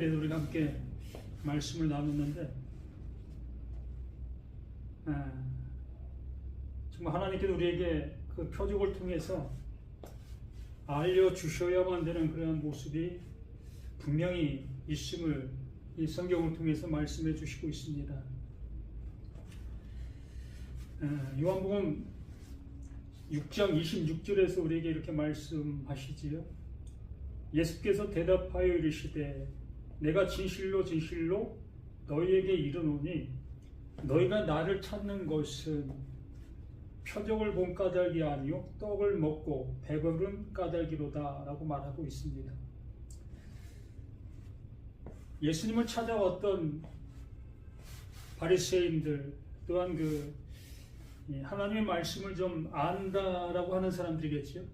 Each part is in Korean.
대해서 우리가 함께 말씀을 나눴는데, 정말 하나님께서 우리에게 그 표적을 통해서 알려주셔야만 되는 그런 모습이 분명히 있음을 이 성경을 통해서 말씀해 주시고 있습니다. 요한복음 6장 26절에서 우리에게 이렇게 말씀하시지요. 예수께서 대답하여 이르시되 내가 진실로 진실로 너희에게 이르노니 너희가 나를 찾는 것은 표적을 본 까닭이 아니요 떡을 먹고 배부른 까닭이로다 라고 말하고 있습니다. 예수님을 찾아왔던 바리새인들 또한 하나님의 말씀을 좀 안다라고 하는 사람들이겠죠.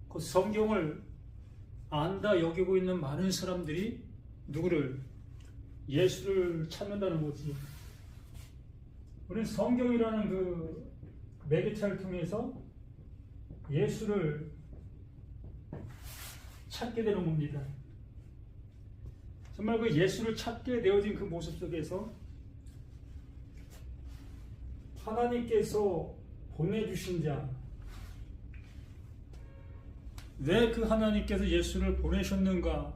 그 성경을 안다 여기고 있는 많은 사람들이 누구를? 예수를 찾는다는 거지. 우리는 성경이라는 그 매개체를 통해서 예수를 찾게 되는 겁니다. 정말 그 예수를 찾게 되어진 그 모습 속에서 하나님께서 보내주신 자, 왜 그 하나님께서 예수를 보내셨는가?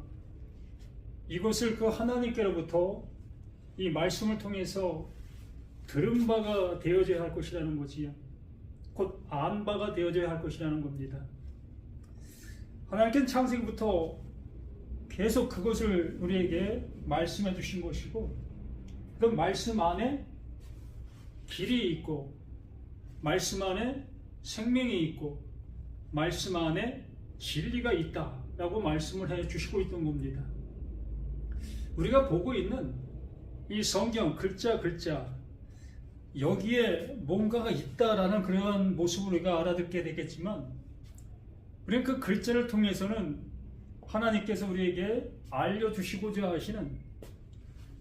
이것을 그 하나님께로부터 이 말씀을 통해서 들은 바가 되어져야 할 것이라는 거지요. 곧 안 바가 되어져야 할 것이라는 겁니다. 하나님께는 창세기부터 계속 그것을 우리에게 말씀해 주신 것이고, 그 말씀 안에 길이 있고, 말씀 안에 생명이 있고, 말씀 안에 진리가 있다라고 말씀을 해 주시고 있던 겁니다. 우리가 보고 있는 이 성경 글자 여기에 뭔가가 있다라는 그런 모습을 우리가 알아듣게 되겠지만, 우리는 그 글자를 통해서는 하나님께서 우리에게 알려주시고자 하시는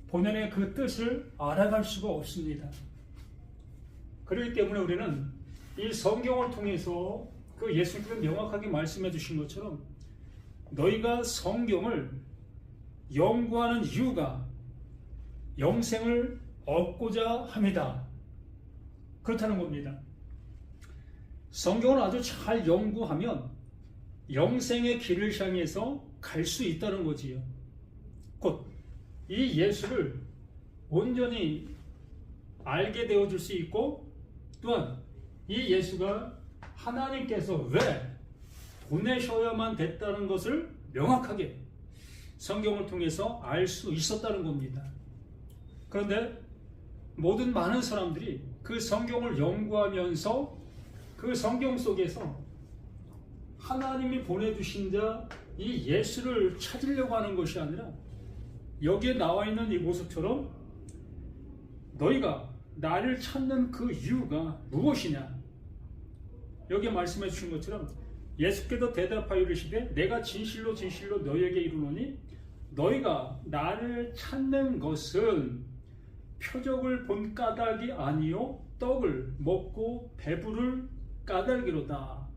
본연의 그 뜻을 알아갈 수가 없습니다. 그렇기 때문에 우리는 이 성경을 통해서 그 예수님께서 명확하게 말씀해 주신 것처럼 너희가 성경을 연구하는 이유가 영생을 얻고자 합니다. 그렇다는 겁니다. 성경을 아주 잘 연구하면 영생의 길을 향해서 갈 수 있다는 거지요. 곧 이 예수를 온전히 알게 되어줄 수 있고, 또한 이 예수가 하나님께서 왜 보내셔야만 됐다는 것을 명확하게 성경을 통해서 알 수 있었다는 겁니다. 그런데 모든 많은 사람들이 그 성경을 연구하면서 그 성경 속에서 하나님이 보내주신 자 이 예수를 찾으려고 하는 것이 아니라 여기에 나와 있는 이 모습처럼 너희가 나를 찾는 그 이유가 무엇이냐? 여기에 말씀해 주신 것처럼 예수께서 대답하여 이르시되 내가 진실로 진실로 너희에게 이르노니 너희가 나를 찾는 것은 표적을 본 까닭이 아니요 떡을 먹고 배부를 까닭이로다.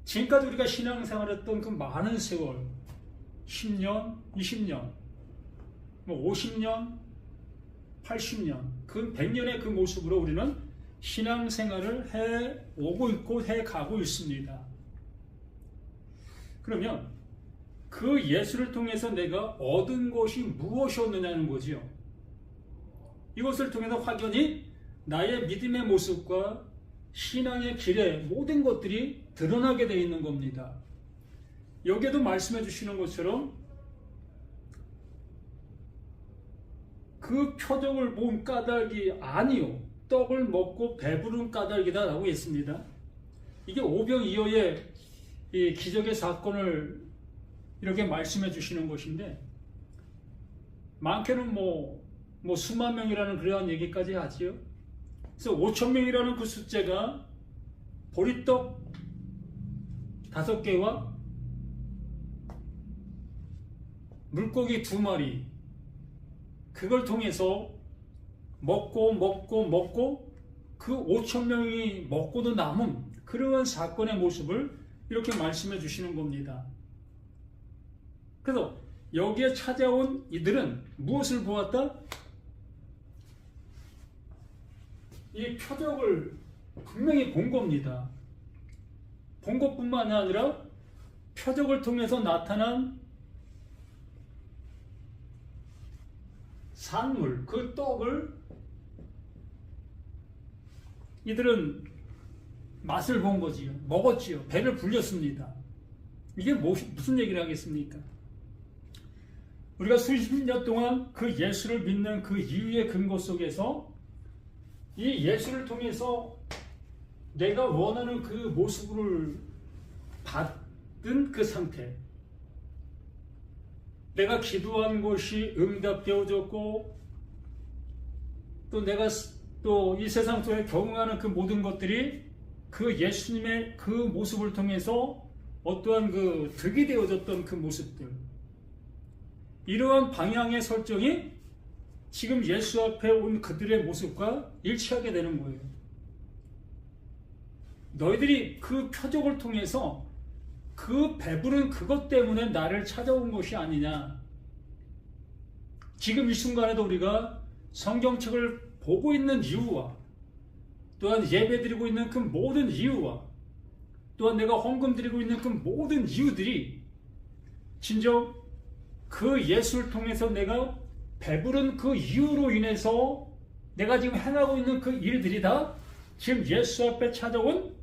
지금까지 우리가 신앙생활했던 그 많은 세월, 10년, 20년, 50년, 80년, 그 100년의 그 모습으로 우리는 신앙생활을 해오고 있고 해가고 있습니다. 그러면 그 예수를 통해서 내가 얻은 것이 무엇이었느냐는 거지요. 이것을 통해서 확연히 나의 믿음의 모습과 신앙의 길의 모든 것들이 드러나게 되어 있는 겁니다. 여기에도 말씀해 주시는 것처럼 그 표적을 본 까닭이 아니요 떡을 먹고 배부른 까닭이다 라고 했습니다. 이게 오병이어의 이 기적의 사건을 이렇게 말씀해 주시는 것인데, 많게는 수만 명이라는 그러한 얘기까지 하지요. 그래서 5,000명이라는 그 숫자가 보리떡 5개와 물고기 2마리, 그걸 통해서 먹고 그 5,000명이 먹고도 남은 그러한 사건의 모습을 이렇게 말씀해 주시는 겁니다. 그래서 여기에 찾아온 이들은 무엇을 보았다? 이 표적을 분명히 본 겁니다. 본 것뿐만 아니라 표적을 통해서 나타난 산물, 그 떡을 이들은 맛을 본 거지요. 먹었지요. 배를 불렸습니다. 이게 무슨 얘기를 하겠습니까? 우리가 수십 년 동안 그 예수를 믿는 그 이유의 근거 속에서 이 예수를 통해서 내가 원하는 그 모습을 받은 그 상태, 내가 기도한 것이 응답되어졌고 또 내가 또 이 세상 속에 경험하는 그 모든 것들이 그 예수님의 그 모습을 통해서 어떠한 그 득이 되어졌던 그 모습들, 이러한 방향의 설정이 지금 예수 앞에 온 그들의 모습과 일치하게 되는 거예요. 너희들이 그 표적을 통해서 그 배부른 그것 때문에 나를 찾아온 것이 아니냐. 지금 이 순간에도 우리가 성경책을 보고 있는 이유와 또한 예배드리고 있는 그 모든 이유와 또한 내가 헌금 드리고 있는 그 모든 이유들이 진정 그 예수를 통해서 내가 배부른 그 이유로 인해서 내가 지금 행하고 있는 그 일들이 다 지금 예수 앞에 찾아온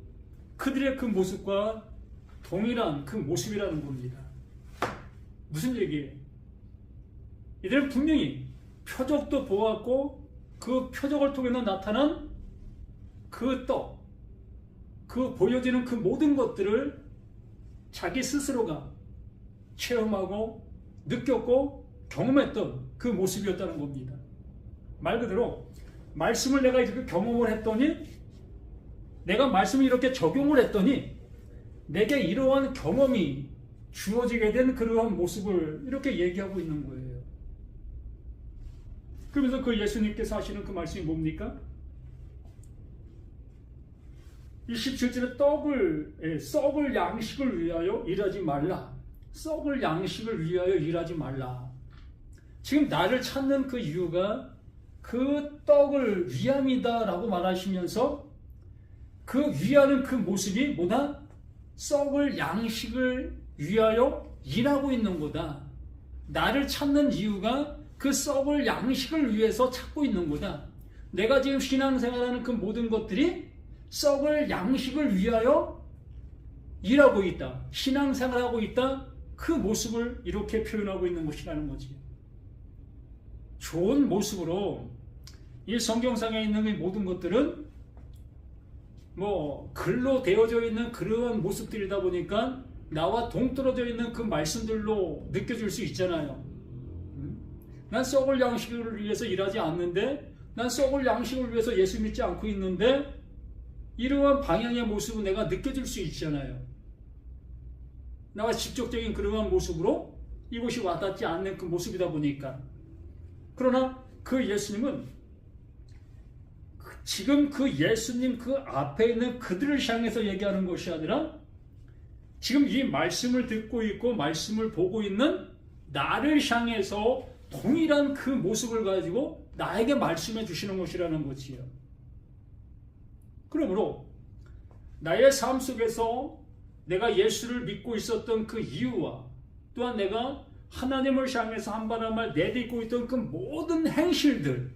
그들의 그 모습과 동일한 그 모습이라는 겁니다. 무슨 얘기예요? 이들은 분명히 표적도 보았고 그 표적을 통해서 나타난 그 떡, 그 보여지는 그 모든 것들을 자기 스스로가 체험하고 느꼈고 경험했던 그 모습이었다는 겁니다. 말 그대로 말씀을 내가 이렇게 경험을 했더니, 내가 말씀을 이렇게 적용을 했더니 내게 이러한 경험이 주어지게 된 그러한 모습을 이렇게 얘기하고 있는 거예요. 그러면서 그 예수님께서 하시는 그 말씀이 뭡니까? 이 17절에 썩을 양식을 위하여 일하지 말라. 썩을 양식을 위하여 일하지 말라. 지금 나를 찾는 그 이유가 그 떡을 위함이다 라고 말하시면서 그 위하는 그 모습이 뭐다? 썩을 양식을 위하여 일하고 있는 거다. 나를 찾는 이유가 그 썩을 양식을 위해서 찾고 있는 거다. 내가 지금 신앙생활하는 그 모든 것들이 썩을 양식을 위하여 일하고 있다. 신앙생활하고 있다. 그 모습을 이렇게 표현하고 있는 것이라는 거지. 좋은 모습으로 이 성경상에 있는 이 모든 것들은 뭐 글로 되어져 있는 그러한 모습들이다 보니까 나와 동떨어져 있는 그 말씀들로 느껴질 수 있잖아요. 난 썩을 양식을 위해서 일하지 않는데, 난 썩을 양식을 위해서 예수 믿지 않고 있는데, 이러한 방향의 모습은 내가 느껴질 수 있잖아요. 나와 직접적인 그러한 모습으로 이곳이 와닿지 않는 그 모습이다 보니까. 그러나 그 예수님은 지금 그 예수님 그 앞에 있는 그들을 향해서 얘기하는 것이 아니라 지금 이 말씀을 듣고 있고 말씀을 보고 있는 나를 향해서 동일한 그 모습을 가지고 나에게 말씀해 주시는 것이라는 것이에요. 그러므로 나의 삶 속에서 내가 예수를 믿고 있었던 그 이유와 또한 내가 하나님을 향해서 한 말 한 말 내딛고 있던 그 모든 행실들,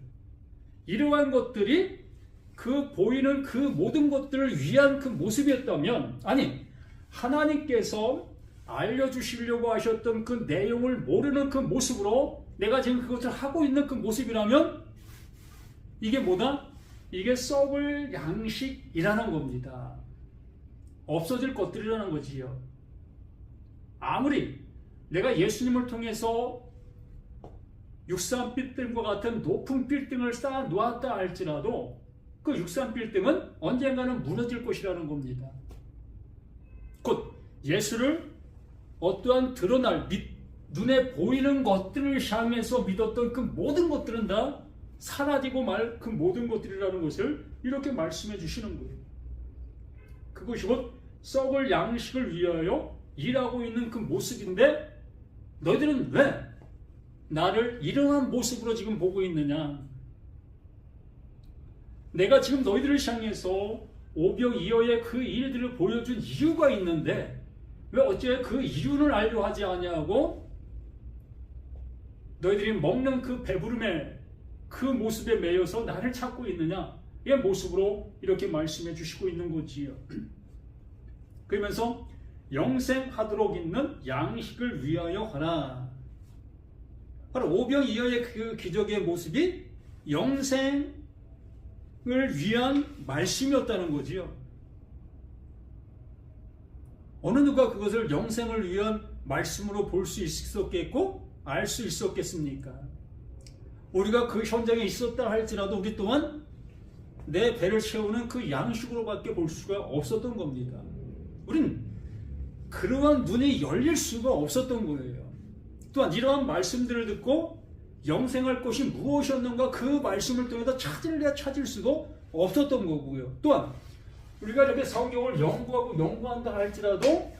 이러한 것들이 그 보이는 그 모든 것들을 위한 그 모습이었다면, 아니 하나님께서 알려주시려고 하셨던 그 내용을 모르는 그 모습으로 내가 지금 그것을 하고 있는 그 모습이라면 이게 뭐다? 이게 썩을 양식이라는 겁니다. 없어질 것들이라는 거지요. 아무리 내가 예수님을 통해서 63빌딩과 같은 높은 빌딩을 쌓아 놓았다 할지라도 그 63빌딩은 언젠가는 무너질 것이라는 겁니다. 곧 예수를 어떠한 드러날 눈에 보이는 것들을 향해서 믿었던 그 모든 것들은 다 사라지고 말 그 모든 것들이라는 것을 이렇게 말씀해 주시는 거예요. 그것이 곧 썩을 양식을 위하여 일하고 있는 그 모습인데, 너희들은 왜 나를 이러한 모습으로 지금 보고 있느냐? 내가 지금 너희들을 향해서 오병이어의 그 일들을 보여준 이유가 있는데 왜 어째 그 이유를 알려 하지 않냐고? 너희들이 먹는 그 배부름의 그 모습에 매여서 나를 찾고 있느냐? 이 모습으로 이렇게 말씀해 주시고 있는 거지요. 그러면서 영생하도록 있는 양식을 위하여 하라. 바로 오병이어의 그 기적의 모습이 영생을 위한 말씀이었다는 거지요. 어느 누가 그것을 영생을 위한 말씀으로 볼 수 있었겠고 알 수 있었겠습니까? 우리가 그 현장에 있었다 할지라도 우리 또한 내 배를 채우는 그 양식으로밖에 볼 수가 없었던 겁니다. 우린 그러한 눈이 열릴 수가 없었던 거예요. 또한 이러한 말씀들을 듣고 영생할 것이 무엇이었는가 그 말씀을 통해서 찾을 수도 없었던 거고요. 또한 우리가 이렇게 성경을 연구한다 할지라도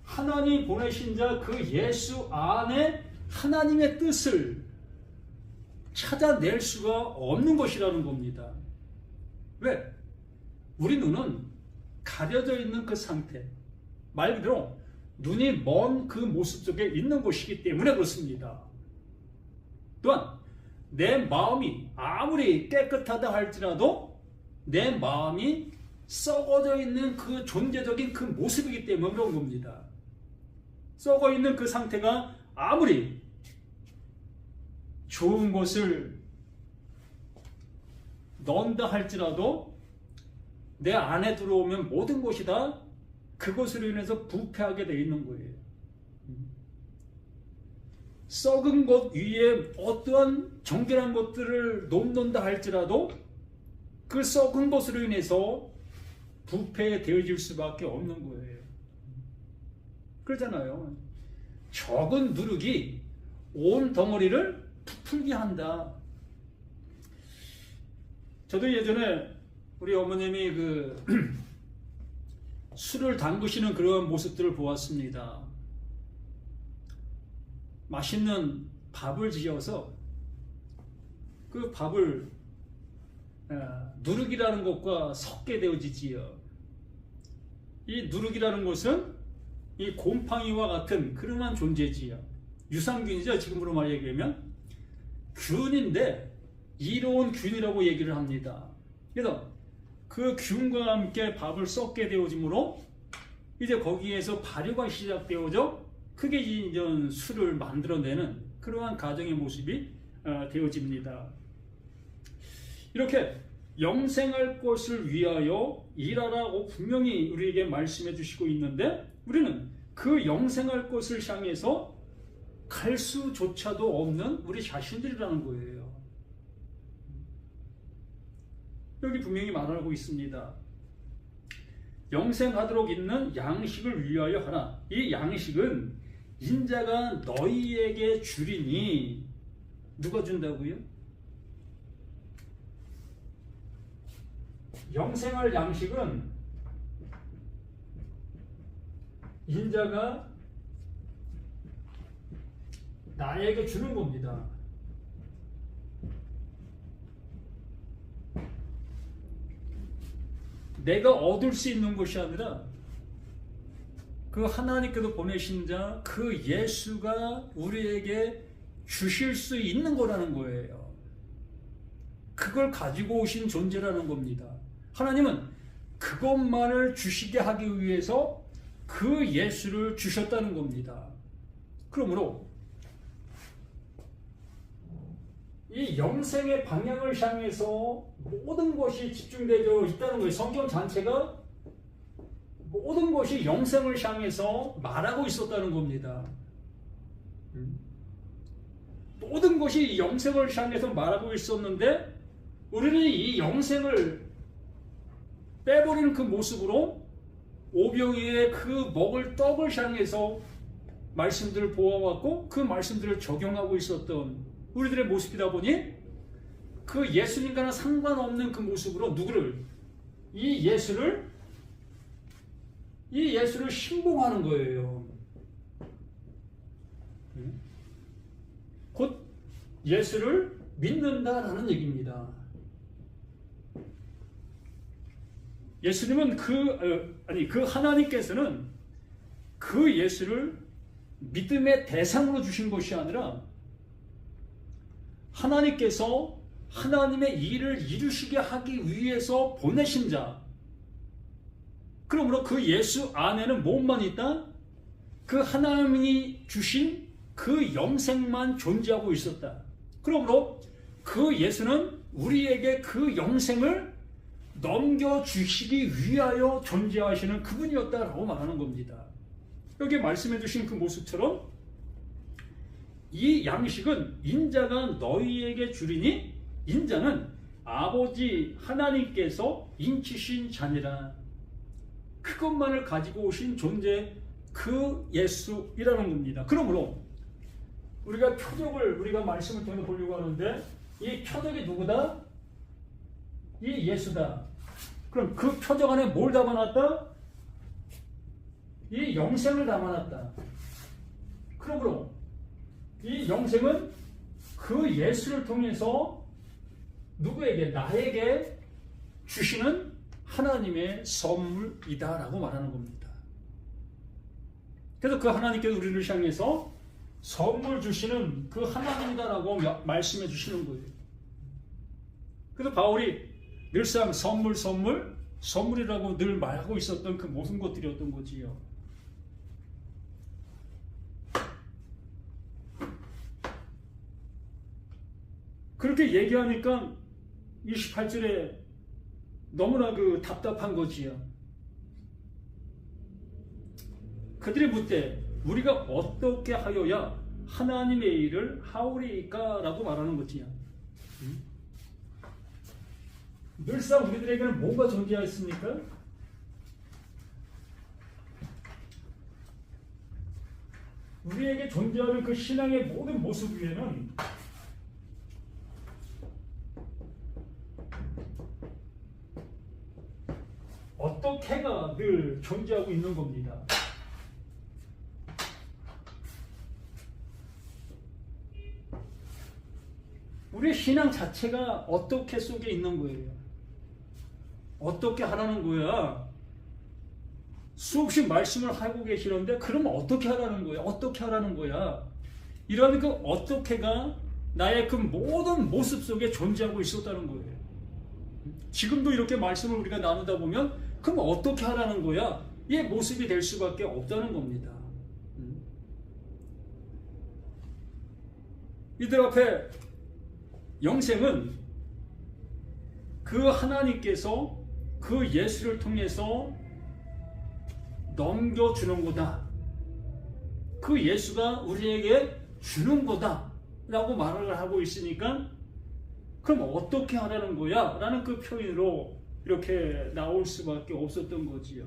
하나님 보내신 자 그 예수 안에 하나님의 뜻을 찾아낼 수가 없는 것이라는 겁니다. 왜? 우리 눈은 가려져 있는 그 상태, 말 그대로 눈이 먼 그 모습 속에 있는 것이기 때문에 그렇습니다. 또한 내 마음이 아무리 깨끗하다 할지라도 내 마음이 썩어져 있는 그 존재적인 그 모습이기 때문에 그런 겁니다. 썩어 있는 그 상태가 아무리 좋은 것을 넣는다 할지라도 내 안에 들어오면 모든 것이 다 그것으로 인해서 부패하게 되어 있는 거예요. 썩은 것 위에 어떠한 정결한 것들을 놓는다 할지라도 그 썩은 것으로 인해서 부패되어질 수밖에 없는 거예요. 그러잖아요. 적은 누룩이 온 덩어리를 부풀게 한다. 저도 예전에 우리 어머님이 술을 담그시는 그런 모습들을 보았습니다. 맛있는 밥을 지어서 그 밥을 누룩이라는 것과 섞게 되어지지요. 이 누룩이라는 것은 이 곰팡이와 같은 그러한 존재지요. 유산균이죠. 지금으로 말 얘기하면 균인데 이로운 균이라고 얘기를 합니다. 그래서 그 균과 함께 밥을 썩게 되어지므로 이제 거기에서 발효가 시작되어져 크게 이제 술을 만들어내는 그러한 가정의 모습이 되어집니다. 이렇게 영생할 것을 위하여 일하라고 분명히 우리에게 말씀해 주시고 있는데 우리는 그 영생할 것을 향해서 갈 수조차도 없는 우리 자신들이라는 거예요. 여기 분명히 말하고 있습니다. 영생하도록 있는 양식을 위하여 하라. 이 양식은 인자가 너희에게 주리니 누가 준다고요? 영생할 양식은 인자가 나에게 주는 겁니다. 내가 얻을 수 있는 것이 아니라 그 하나님께서 보내신 자 그 예수가 우리에게 주실 수 있는 거라는 거예요. 그걸 가지고 오신 존재라는 겁니다. 하나님은 그것만을 주시게 하기 위해서 그 예수를 주셨다는 겁니다. 그러므로 이 영생의 방향을 향해서 모든 것이 집중되어 있다는 거예요. 성경 전체가 모든 것이 영생을 향해서 말하고 있었다는 겁니다. 모든 것이 영생을 향해서 말하고 있었는데 우리는 이 영생을 빼버리는 그 모습으로 오병이의 그 먹을 떡을 향해서 말씀들을 보아왔고 그 말씀들을 적용하고 있었던 우리들의 모습이다 보니 그 예수님과는 상관없는 그 모습으로 누구를? 이 예수를 신봉하는 거예요. 곧 예수를 믿는다라는 얘기입니다. 예수님은 그 하나님께서는 그 예수를 믿음의 대상으로 주신 것이 아니라 하나님께서 하나님의 일을 이루시게 하기 위해서 보내신 자. 그러므로 그 예수 안에는 무엇만 있다? 그 하나님이 주신 그 영생만 존재하고 있었다. 그러므로 그 예수는 우리에게 그 영생을 넘겨주시기 위하여 존재하시는 그분이었다라고 말하는 겁니다. 여기 말씀해 주신 그 모습처럼 이 양식은 인자가 너희에게 주리니 인자는 아버지 하나님께서 인치신 자니라. 그것만을 가지고 오신 존재 그 예수이라는 겁니다. 그러므로 우리가 표적을 우리가 말씀을 통해 보려고 하는데 이 표적이 누구다? 이 예수다. 그럼 그 표적 안에 뭘 담아놨다? 이 영생을 담아놨다. 그러므로 이 영생은 그 예수를 통해서 누구에게? 나에게 주시는 하나님의 선물이다라고 말하는 겁니다. 그래서 그 하나님께서 우리를 향해서 선물 주시는 그 하나님이다라고 말씀해 주시는 거예요. 그래서 바울이 늘상 선물이라고 늘 말하고 있었던 그 모든 것들이었던 거지요. 그렇게 얘기하니까 28절에 너무나 답답한 거지요. 그들이 묻되 우리가 어떻게 하여야 하나님의 일을 하오리까? 라고 말하는 거지요. 늘상 우리들에게는 뭐가 존재했습니까? 우리에게 존재하는 그 신앙의 모든 모습 위에는 어떻게가 늘 존재하고 있는 겁니다. 우리의 신앙 자체가 어떻게 속에 있는 거예요. 어떻게 하라는 거야? 수없이 말씀을 하고 계시는데 그러면 어떻게 하라는 거야? 어떻게 하라는 거야? 이런 그 어떻게가 나의 그 모든 모습 속에 존재하고 있었다는 거예요. 지금도 이렇게 말씀을 우리가 나누다 보면 그럼 어떻게 하라는 거야? 이 모습이 될 수밖에 없다는 겁니다. 이들 앞에 영생은 그 하나님께서 그 예수를 통해서 넘겨주는 거다. 그 예수가 우리에게 주는 거다 라고 말을 하고 있으니까 그럼 어떻게 하라는 거야? 라는 그 표현으로 이렇게 나올 수밖에 없었던 거지요.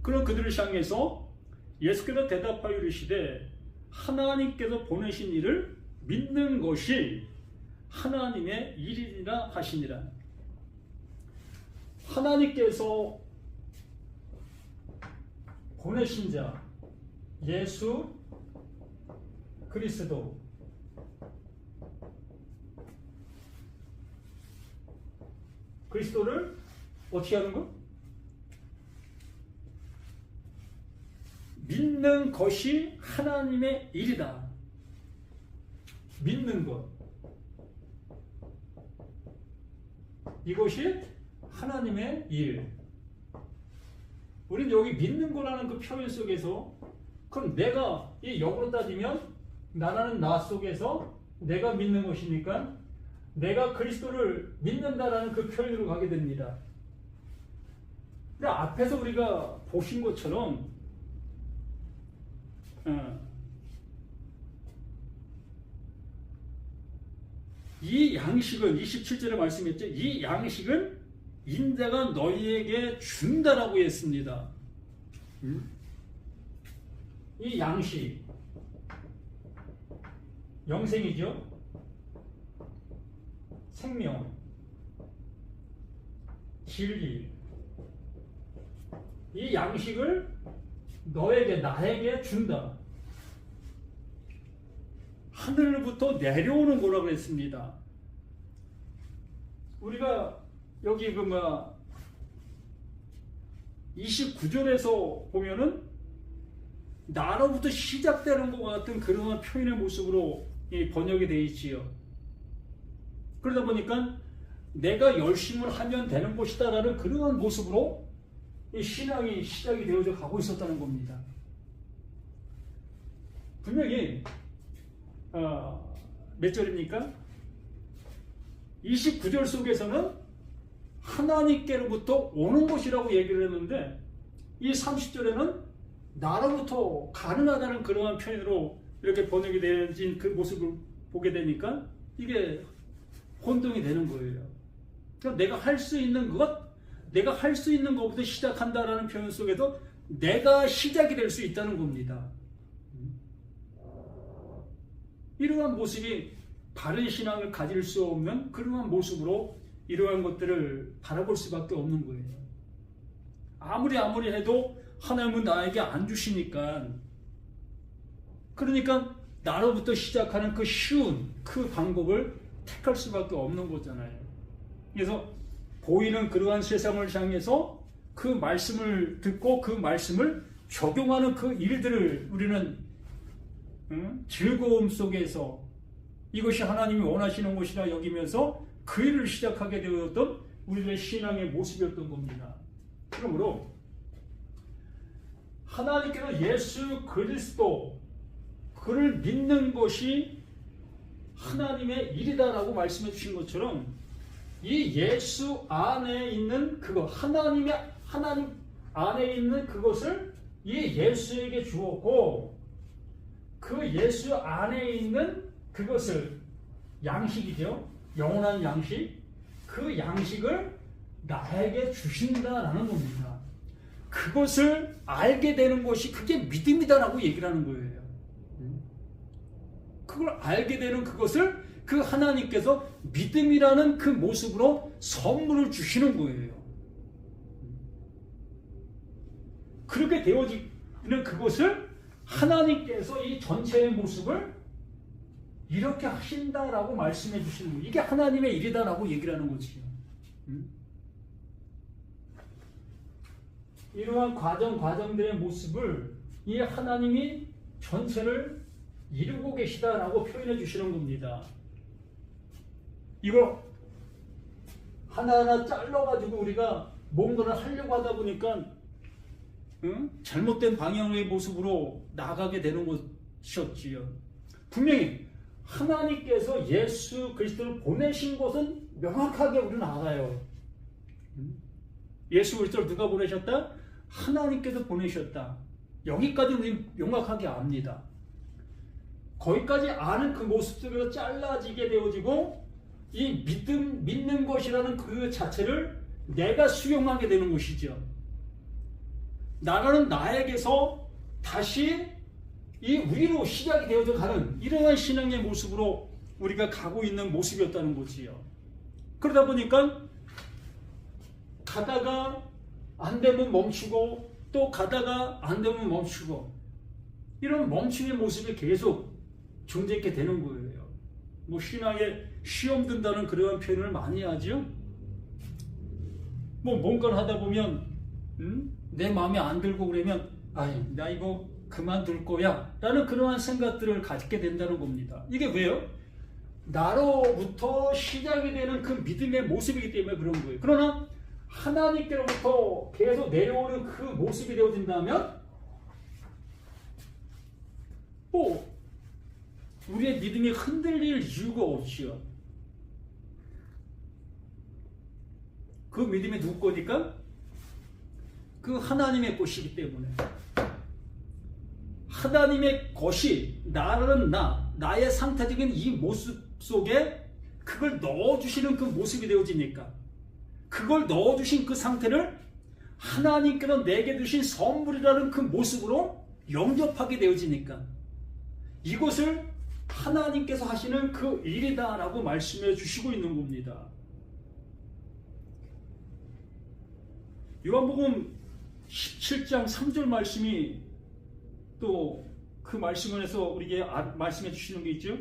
그럼 그들을 향해서 예수께서 대답하여 이르시되 하나님께서 보내신 일을 믿는 것이 하나님의 일이라 하시니라. 하나님께서 보내신 자 예수 그리스도 그리스도를 어떻게 하는 거? 믿는 것이 하나님의 일이다. 믿는 것. 이것이 하나님의 일. 우리는 여기 믿는 거라는 그 표현 속에서 그럼 내가 이 역으로 따지면 나라는 나 속에서 내가 믿는 것이니까 내가 그리스도를 믿는다라는 그 표현으로 가게 됩니다. 근데 앞에서 우리가 보신 것처럼 이 양식은 27절에 말씀했죠. 이 양식은 인자가 너희에게 준다라고 했습니다. 이 양식 영생이죠. 생명, 진리. 이 양식을 너에게 나에게 준다. 하늘부터 내려오는 거라고 그랬습니다. 우리가 여기 29절에서 보면은 나로부터 시작되는 것 같은 그러한 표현의 모습으로 번역이 되어 있지요. 그러다 보니까 내가 열심을 하면 되는 것이다 라는 그러한 모습으로 이 신앙이 시작이 되어져 가고 있었다는 겁니다. 분명히 몇 절입니까? 29절 속에서는 하나님께로부터 오는 것이라고 얘기를 했는데 이 30절에는 나로부터 가능하다는 그러한 표현으로 이렇게 번역이 되어진 그 모습을 보게 되니까 이게 혼동이 되는 거예요. 그러니까 내가 할 수 있는 것, 내가 할 수 있는 것부터 시작한다라는 표현 속에도 내가 시작이 될 수 있다는 겁니다. 이러한 모습이 바른 신앙을 가질 수 없는 그러한 모습으로 이러한 것들을 바라볼 수밖에 없는 거예요. 아무리 해도 하나님은 나에게 안 주시니까, 그러니까 나로부터 시작하는 그 쉬운 그 방법을 택할 수밖에 없는 거잖아요. 그래서 보이는 그러한 세상을 향해서 그 말씀을 듣고 그 말씀을 적용하는 그 일들을 우리는 즐거움 속에서 이것이 하나님이 원하시는 것이라 여기면서 그 일을 시작하게 되었던 우리들의 신앙의 모습이었던 겁니다. 그러므로 하나님께서 예수 그리스도 그를 믿는 것이 하나님의 일이다라고 말씀해 주신 것처럼 이 예수 안에 있는 그것, 하나님 안에 있는 그것을 이 예수에게 주었고 그 예수 안에 있는 그것을 양식이죠. 영원한 양식. 그 양식을 나에게 주신다라는 겁니다. 그것을 알게 되는 것이 그게 믿음이다라고 얘기를 하는 거예요. 그걸 알게 되는 그것을 그 하나님께서 믿음이라는 그 모습으로 선물을 주시는 거예요. 그렇게 되어지는 그것을 하나님께서 이 전체의 모습을 이렇게 하신다라고 말씀해 주시는 거예요. 이게 하나님의 일이다라고 얘기를 하는 거지요. 이러한 과정들의 모습을 이 하나님이 전체를 이루고 계시다라고 표현해 주시는 겁니다. 이걸 하나하나 잘라가지고 우리가 뭔가를 하려고 하다 보니까 잘못된 방향의 모습으로 나가게 되는 것이었지요. 분명히 하나님께서 예수 그리스도를 보내신 것은 명확하게 우리는 알아요. 예수 그리스도를 누가 보내셨다? 하나님께서 보내셨다. 여기까지 우리는 명확하게 압니다. 거기까지 아는 그 모습 속에서 잘라지게 되어지고 이 믿는 것이라는 그 자체를 내가 수용하게 되는 것이죠. 나라는 나에게서 다시 이 위로 시작이 되어져 가는 이러한 신앙의 모습으로 우리가 가고 있는 모습이었다는 거지요. 그러다 보니까 가다가 안 되면 멈추고 또 가다가 안 되면 멈추고 이런 멈춤의 모습이 계속 존재하게 되는 거예요. 뭐 신앙에 시험 든다는 그런 표현을 많이 하죠. 뭐 뭔가를 하다 보면 내 마음에 안 들고 그러면 나 이거 그만둘 거야 라는 그러한 생각들을 갖게 된다는 겁니다. 이게 왜요? 나로부터 시작이 되는 그 믿음의 모습이기 때문에 그런 거예요. 그러나 하나님께로부터 계속 내려오는 그 모습이 되어진다면 우리의 믿음이 흔들릴 이유가 없지요. 그 믿음이 누구 거니까? 그 하나님의 것이기 때문에 하나님의 것이 나의 상태적인 이 모습 속에 그걸 넣어주시는 그 모습이 되어지니까 그걸 넣어주신 그 상태를 하나님께서 내게 주신 선물이라는 그 모습으로 영접하게 되어지니까 이것을 하나님께서 하시는 그 일이다라고 말씀해 주시고 있는 겁니다. 요한복음 17장 3절 말씀이 또 그 그 말씀에서 우리에게 말씀해 주시는 게 있죠.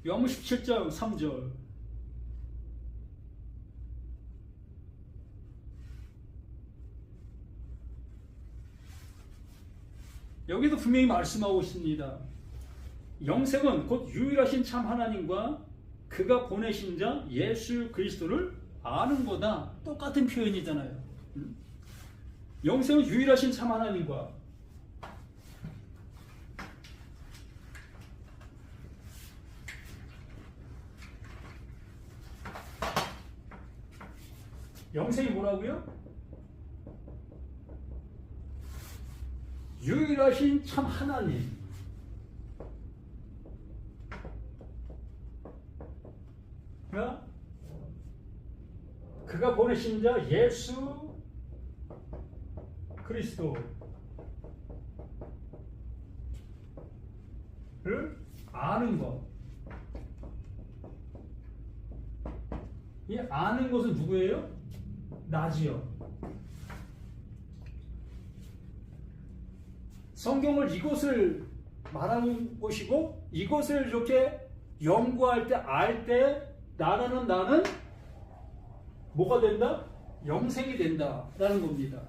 요한복음 17장 3절. 여기도 분명히 말씀하고 있습니다. 영생은 곧 유일하신 참 하나님과 그가 보내신 자 예수 그리스도를 아는 거다. 똑같은 표현이잖아요. 영생은 유일하신 참 하나님과 영생이 뭐라고요? 유일하신 참 하나님. 그가 보내신 자 예수 그리스도를 아는 것. 이 아는 것은 누구예요? 나지요. 성경을 이것을 말하는 것이고 이것을 이렇게 연구할 때 알 때 나라는 나는 뭐가 된다? 영생이 된다라는 겁니다.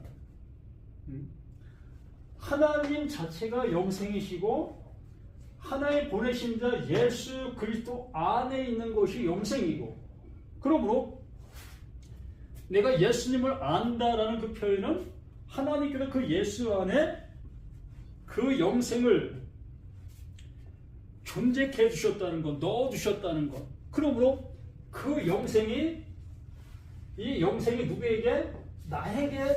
하나님 자체가 영생이시고 하나님 보내신 자 예수 그리스도 안에 있는 것이 영생이고 그러므로 내가 예수님을 안다라는 그 표현은 하나님께서 그 예수 안에 그 영생을 존재케 해주셨다는 것, 넣어주셨다는 것. 그러므로 그 영생이 이 영생이 누구에게? 나에게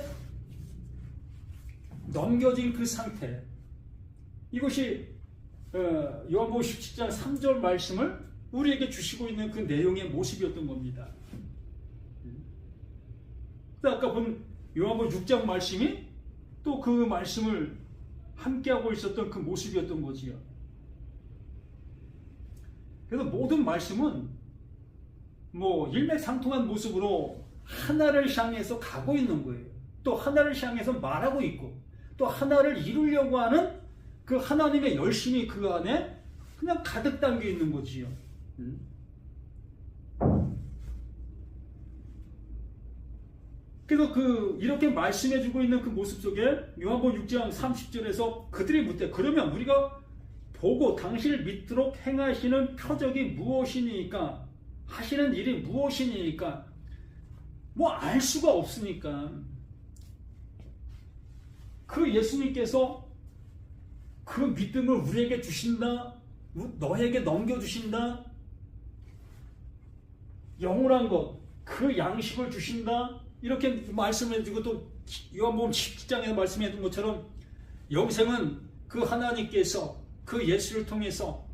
넘겨진 그 상태. 이것이 요한복음 17장 3절 말씀을 우리에게 주시고 있는 그 내용의 모습이었던 겁니다. 아까 본 요한복음 6장 말씀이 또 그 말씀을 함께하고 있었던 그 모습이었던 거지요. 그래서 모든 말씀은 뭐 일맥상통한 모습으로 하나를 향해서 가고 있는 거예요. 또 하나를 향해서 말하고 있고 또 하나를 이루려고 하는 그 하나님의 열심이 그 안에 그냥 가득 담겨 있는 거지요. 그래서 이렇게 말씀해주고 있는 그 모습 속에 요한복음 6장 30절에서 그들이 묻되 그러면 우리가 보고 당신을 믿도록 행하시는 표적이 무엇이니까 하시는 일이 무엇이니까 뭐 알 수가 없으니까 그 예수님께서 그 믿음을 우리에게 주신다, 너에게 넘겨주신다, 영원한 것, 그 양식을 주신다 이렇게 말씀해주고 또 요한복음 17장에 말씀해둔 것처럼 영생은 그 하나님께서 그 예수를 통해서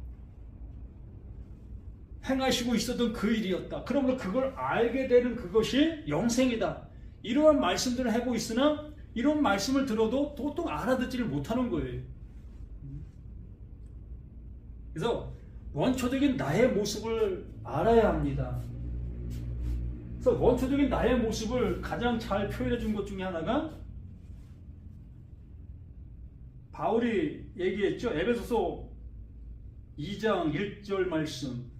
행하시고 있었던 그 일이었다. 그러므로 그걸 알게 되는 그것이 영생이다. 이러한 말씀들을 하고 있으나 이런 말씀을 들어도 도통 알아듣지를 못하는 거예요. 그래서 원초적인 나의 모습을 알아야 합니다. 그래서 원초적인 나의 모습을 가장 잘 표현해 준 것 중에 하나가 바울이 얘기했죠. 에베소서 2장 1절 말씀.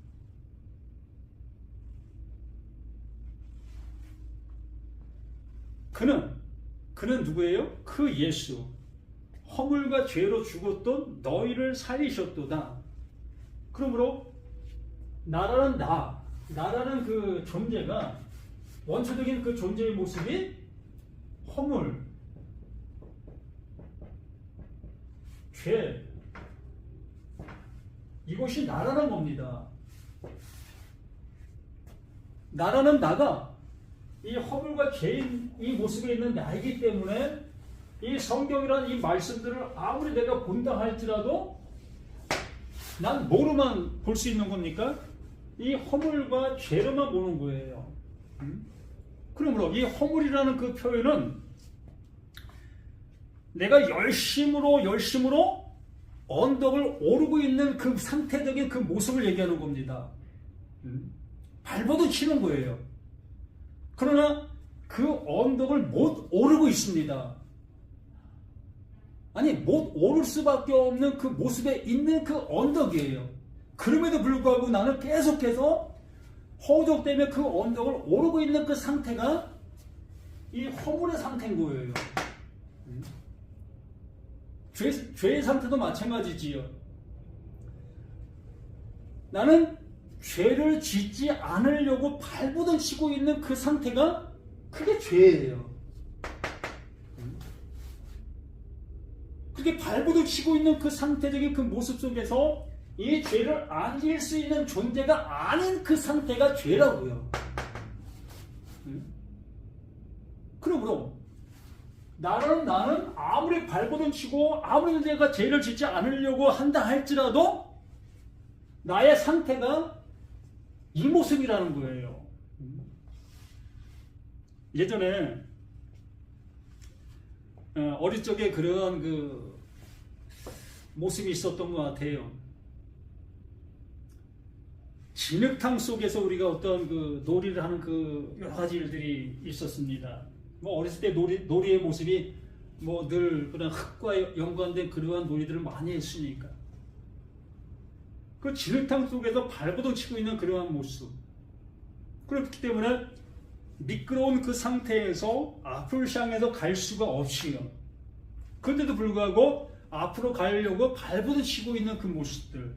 그는 누구예요? 그 예수. 허물과 죄로 죽었던 너희를 살리셨도다. 그러므로 나라는 그 존재가 원초적인 그 존재의 모습이 허물, 죄, 이것이 나라는 겁니다. 나라는 나가 이 허물과 죄인 이 모습에 있는 나이기 때문에 이 성경이라는 이 말씀들을 아무리 내가 본다 할지라도 난 뭐로만 볼 수 있는 겁니까? 이 허물과 죄로만 보는 거예요. 그러므로 이 허물이라는 그 표현은 내가 열심으로 언덕을 오르고 있는 그 상태적인 그 모습을 얘기하는 겁니다. 발버둥 치는 거예요. 그러나 그 언덕을 못 오르고 있습니다. 아니, 못 오를 수밖에 없는 그 모습에 있는 그 언덕이에요. 그럼에도 불구하고 나는 계속해서 허우적 때문에 그 언덕을 오르고 있는 그 상태가 이 허물의 상태인 거예요. 죄의 상태도 마찬가지지요. 나는 죄를 짓지 않으려고 발버둥 치고 있는 그 상태가 그게 죄예요. 그게 발버둥 치고 있는 그 상태적인 그 모습 속에서 이 죄를 안 지을 수 있는 존재가 아닌 그 상태가 죄라고요. 그러므로 나는 아무리 발버둥 치고 아무리 내가 죄를 짓지 않으려고 한다 할지라도 나의 상태가 이 모습이라는 거예요. 예전에 어릴 적에 그런 그 모습이 있었던 것 같아요. 진흙탕 속에서 우리가 어떤 그 놀이를 하는 그 여러 가지 일들이 있었습니다. 뭐 어렸을 때 놀이의 모습이 뭐 늘 그런 흙과 연관된 그러한 놀이들을 많이 했으니까. 그 진흙탕 속에서 발버둥 치고 있는 그러한 모습. 그렇기 때문에 미끄러운 그 상태에서 앞을 향해서 갈 수가 없이요. 그런데도 불구하고 앞으로 가려고 발버둥 치고 있는 그 모습들.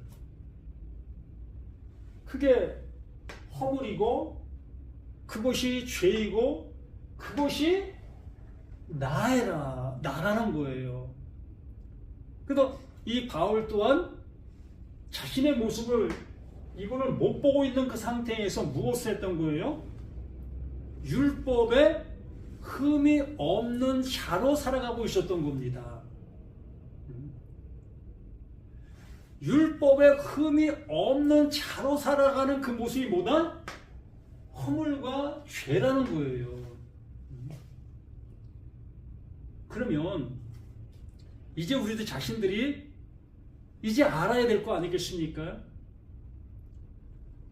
그게 허물이고 그것이 죄이고 그것이 나라는 거예요. 그래서 이 바울 또한 자신의 모습을 이거를 못 보고 있는 그 상태에서 무엇을 했던 거예요? 율법에 흠이 없는 자로 살아가고 있었던 겁니다. 율법에 흠이 없는 자로 살아가는 그 모습이 뭐다? 허물과 죄라는 거예요. 그러면 이제 우리들 자신들이 이제 알아야 될 거 아니겠습니까?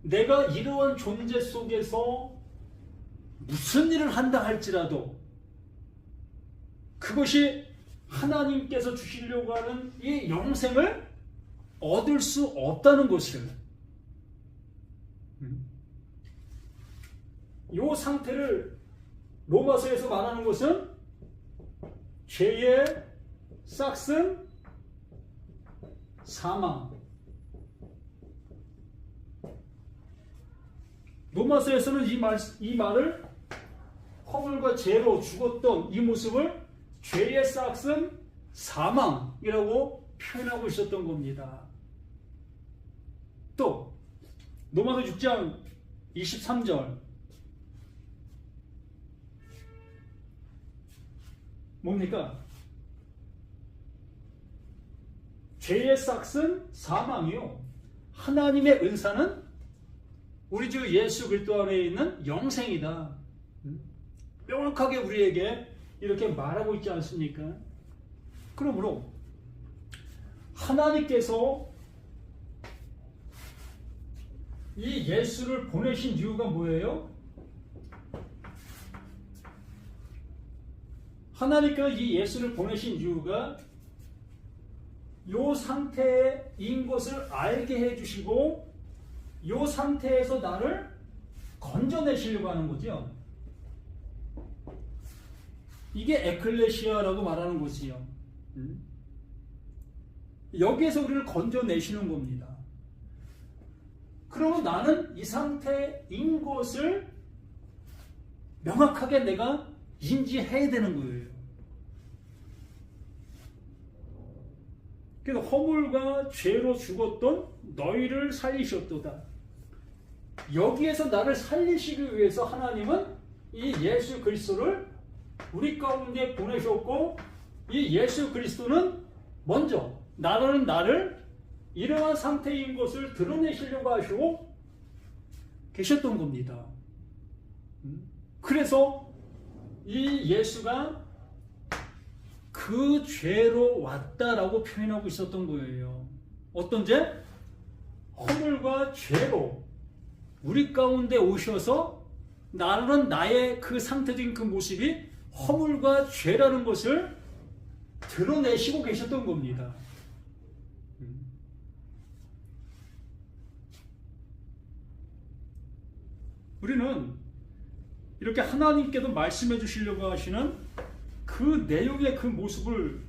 내가 이러한 존재 속에서 무슨 일을 한다 할지라도 그것이 하나님께서 주시려고 하는 이 영생을 얻을 수 없다는 것을, 이 상태를 로마서에서 말하는 것은 죄의 싹슨 사망. 로마서에서는 이 말을 허물과 죄로 죽었던 이 모습을 죄의 싹슨 사망이라고 표현하고 있었던 겁니다. 또 로마서 6장 23절 뭡니까? 죄의 싹슨 사망이요, 하나님의 은사는 우리 주 예수 그리스도 안에 있는 영생이다. 명확하게 우리에게 이렇게 말하고 있지 않습니까? 그러므로 하나님께서 이 예수를 보내신 이유가 뭐예요? 하나님께서 이 예수를 보내신 이유가 이 상태인 것을 알게 해주시고 이 상태에서 나를 건져내시려고 하는 거죠. 이게 에클레시아라고 말하는 것이요. 여기에서 우리를 건져내시는 겁니다. 그러면 나는 이 상태인 것을 명확하게 내가 인지해야 되는 거예요. 그래서 허물과 죄로 죽었던 너희를 살리셨도다. 여기에서 나를 살리시기 위해서 하나님은 이 예수 그리스도를 우리 가운데 보내셨고, 이 예수 그리스도는 먼저 나를 이러한 상태인 것을 드러내시려고 하시고 계셨던 겁니다. 그래서 이 예수가 그 그 죄로 왔다라고 표현하고 있었던 거예요. 어떤 죄? 허물과 죄로 우리 가운데 오셔서 나는 나의 그 상태적인 그 모습이 허물과 죄라는 것을 드러내시고 계셨던 겁니다. 우리는 이렇게 하나님께도 말씀해 주시려고 하시는 그 내용의 그 모습을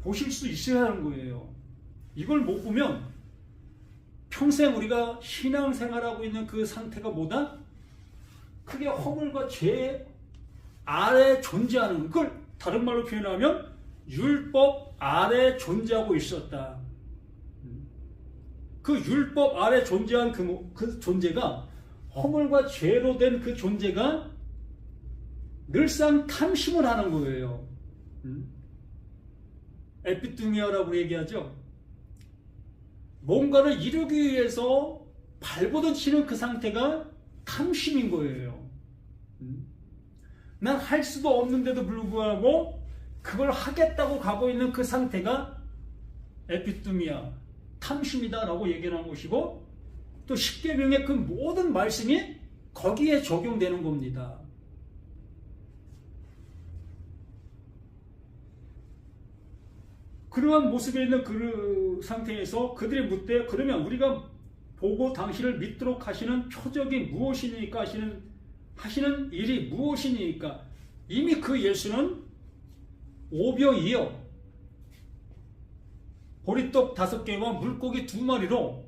보실 수 있어야 하는 거예요. 이걸 못 보면 평생 우리가 신앙생활하고 있는 그 상태가 뭐다? 크게 허물과 죄 아래 존재하는, 그걸 다른 말로 표현하면 율법 아래 존재하고 있었다. 그 율법 아래 존재한 그 존재가, 허물과 죄로 된 그 존재가 늘상 탐심을 하는 거예요. 에피투미아라고 얘기하죠. 뭔가를 이루기 위해서 발버둥 치는 그 상태가 탐심인 거예요. 난 할 수도 없는데도 불구하고 그걸 하겠다고 가고 있는 그 상태가 에피투미아, 탐심이다라고 얘기하는 것이고, 또 십계명의 그 모든 말씀이 거기에 적용되는 겁니다. 그러한 모습에 있는 그 상태에서 그들이 묻되, 그러면 우리가 보고 당신을 믿도록 하시는 표적이 무엇이니까, 하시는 일이 무엇이니까? 이미 그 예수는 오병이어 보리떡 5개와 물고기 2마리로